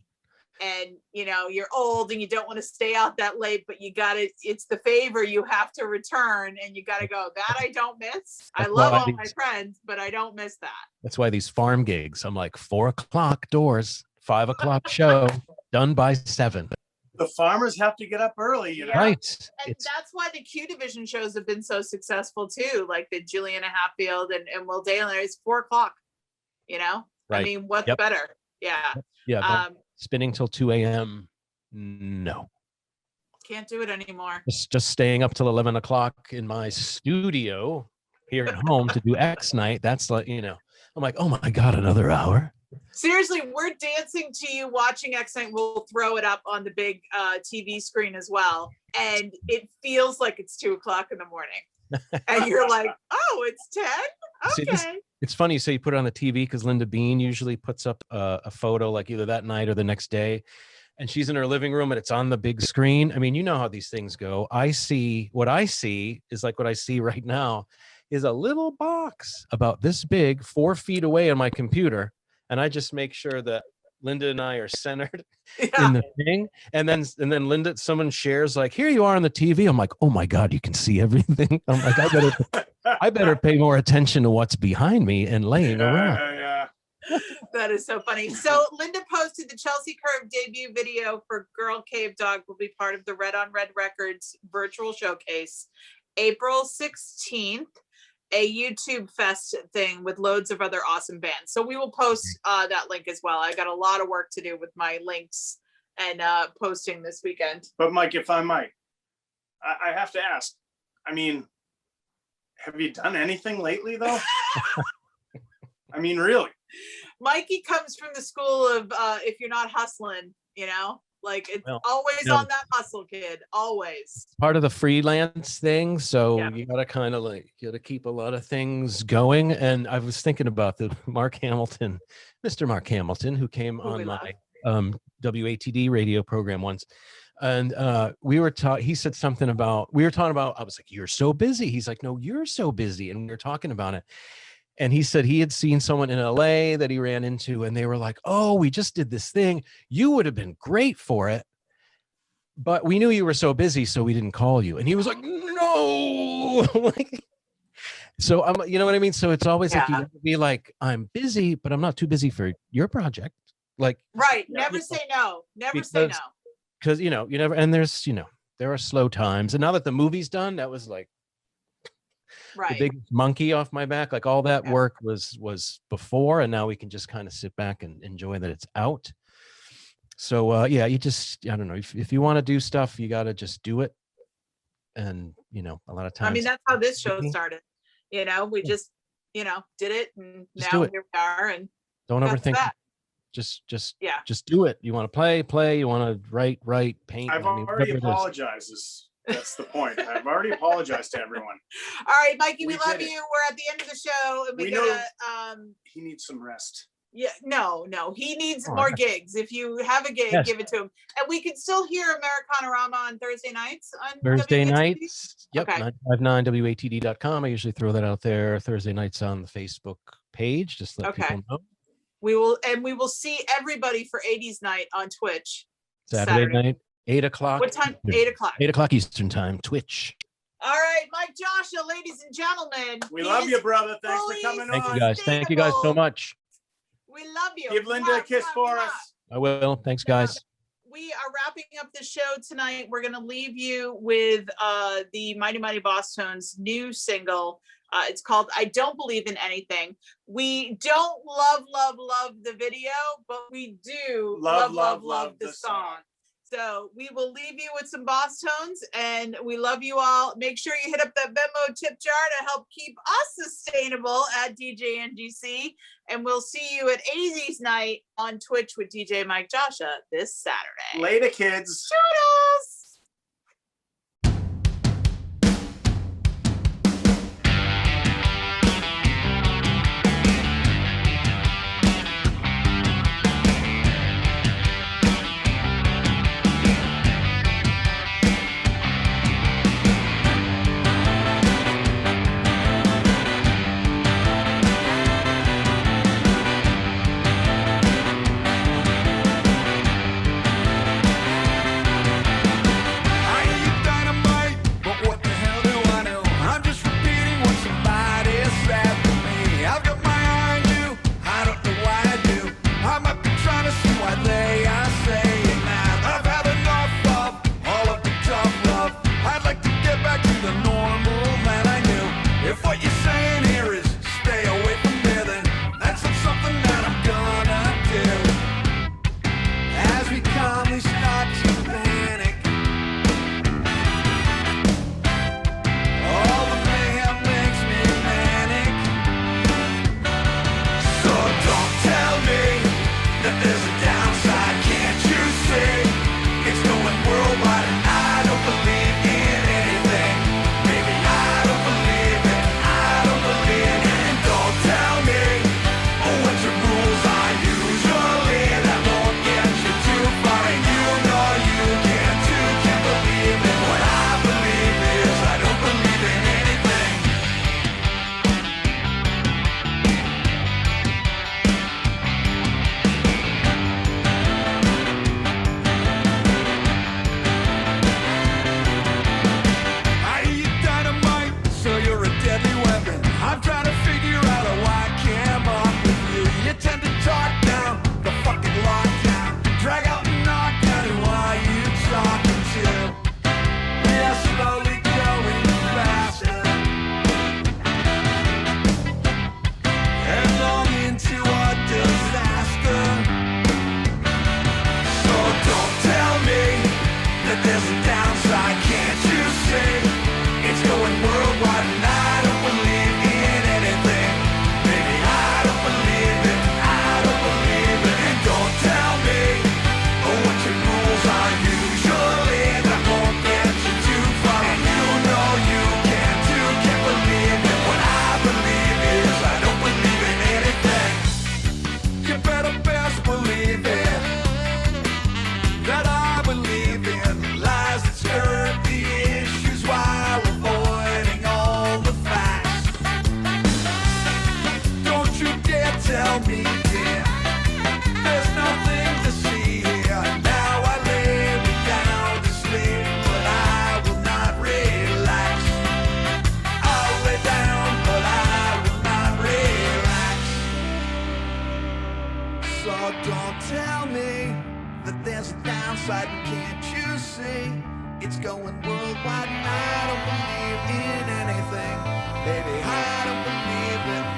and you're old and you don't want to stay out that late, but it's the favor you have to return, and you got to go. That I don't miss. I love all my friends, but I don't miss that. That's why these farm gigs, I'm like 4:00 doors, 5:00 show, done by 7. The farmers have to get up early, Right. And that's why the Q Division shows have been so successful too, like the Juliana Hatfield and Will Dalen. It's 4:00. Right. I mean, what's better? Yeah. Spinning till 2 a.m. No. Can't do it anymore. Just staying up till 11 o'clock in my studio here at home to do X night. That's like, I'm like, oh my God, another hour. Seriously, we're dancing to you watching X Night. We'll throw it up on the big TV screen as well. And it feels like it's 2:00 in the morning. And you're like, oh, it's 10? Okay. See, it's funny you say you put it on the TV because Linda Bean usually puts up a photo like either that night or the next day. And she's in her living room and it's on the big screen. I mean, you know how these things go. What I see is like what I see right now is a little box about this big, 4 feet away on my computer. And I just make sure that Linda and I are centered in the thing. And then Linda, someone shares like, here you are on the TV. I'm like, oh my God, you can see everything. I'm like, I better pay more attention to what's behind me and laying around. Yeah. That is so funny. So Linda posted the Chelsea Curve debut video for Girl Cave Dog will be part of the Red on Red Records virtual showcase, April 16th. A YouTube Fest thing with loads of other awesome bands. So we will post that link as well. I got a lot of work to do with my links and posting this weekend. But Mike, if I might, I have to ask, I mean, have you done anything lately though? I mean, really? Mikey comes from the school of if you're not hustling, like it's always on that hustle, kid, always. Part of the freelance thing. So you got to kind of like, you got to keep a lot of things going. And I was thinking about the Mr. Mark Hamilton, who came on my WATD radio program once. And we were he said something about, I was like, you're so busy. He's like, no, you're so busy. And we were talking about it. And he said he had seen someone in LA that he ran into and they were like, oh, we just did this thing. You would have been great for it. But we knew you were so busy, so we didn't call you. And he was like, no. So you know what I mean? So it's always like, you have to be like, I'm busy, but I'm not too busy for your project. Like, right. Never say no. Never say no. Because, you never, and there's, there are slow times. And now that the movie's done, that was like, the big monkey off my back, like all that work was before, and now we can just kind of sit back and enjoy that it's out. So you just, I don't know, if you want to do stuff, you got to just do it. And a lot of times, I mean, that's how this show started. We just did it, and just now here we are. And don't overthink it. Just do it. You want to play, you want to write, paint. I've already apologized. That's the point. I've already apologized to everyone. All right, Mikey, we love you. We're at the end of the show, and we gotta. He needs some rest. Yeah, no, he needs more gigs. If you have a gig, give it to him. And we can still hear Americanorama on Thursday nights. Yep, okay. 959watd.com. I usually throw that out there Thursday nights on the Facebook page. Just let people know. We will see everybody for 80s night on Twitch. Saturday night. 8 o'clock. What time? 8 o'clock. 8 o'clock Eastern time, Twitch. All right, Mike Gioscia, ladies and gentlemen. We love you, brother. Thanks for coming on. Thank you, guys. Thank you guys so much. We love you. Give Linda a kiss for us. I will. Thanks, guys. We are wrapping up the show tonight. We're going to leave you with the Mighty Mighty Boss Tones' new single. It's called I Don't Believe in Anything. We don't love the video, but we do love the song. So we will leave you with some Boss Tones, and we love you all. Make sure you hit up that Venmo tip jar to help keep us sustainable at DJ NGC. And we'll see you at 80s night on Twitch with DJ Mike Gioscia this Saturday. Later, kids. Toodles. So don't tell me that there's a downside, and can't you see? It's going worldwide and I don't believe in anything. Baby, I don't believe in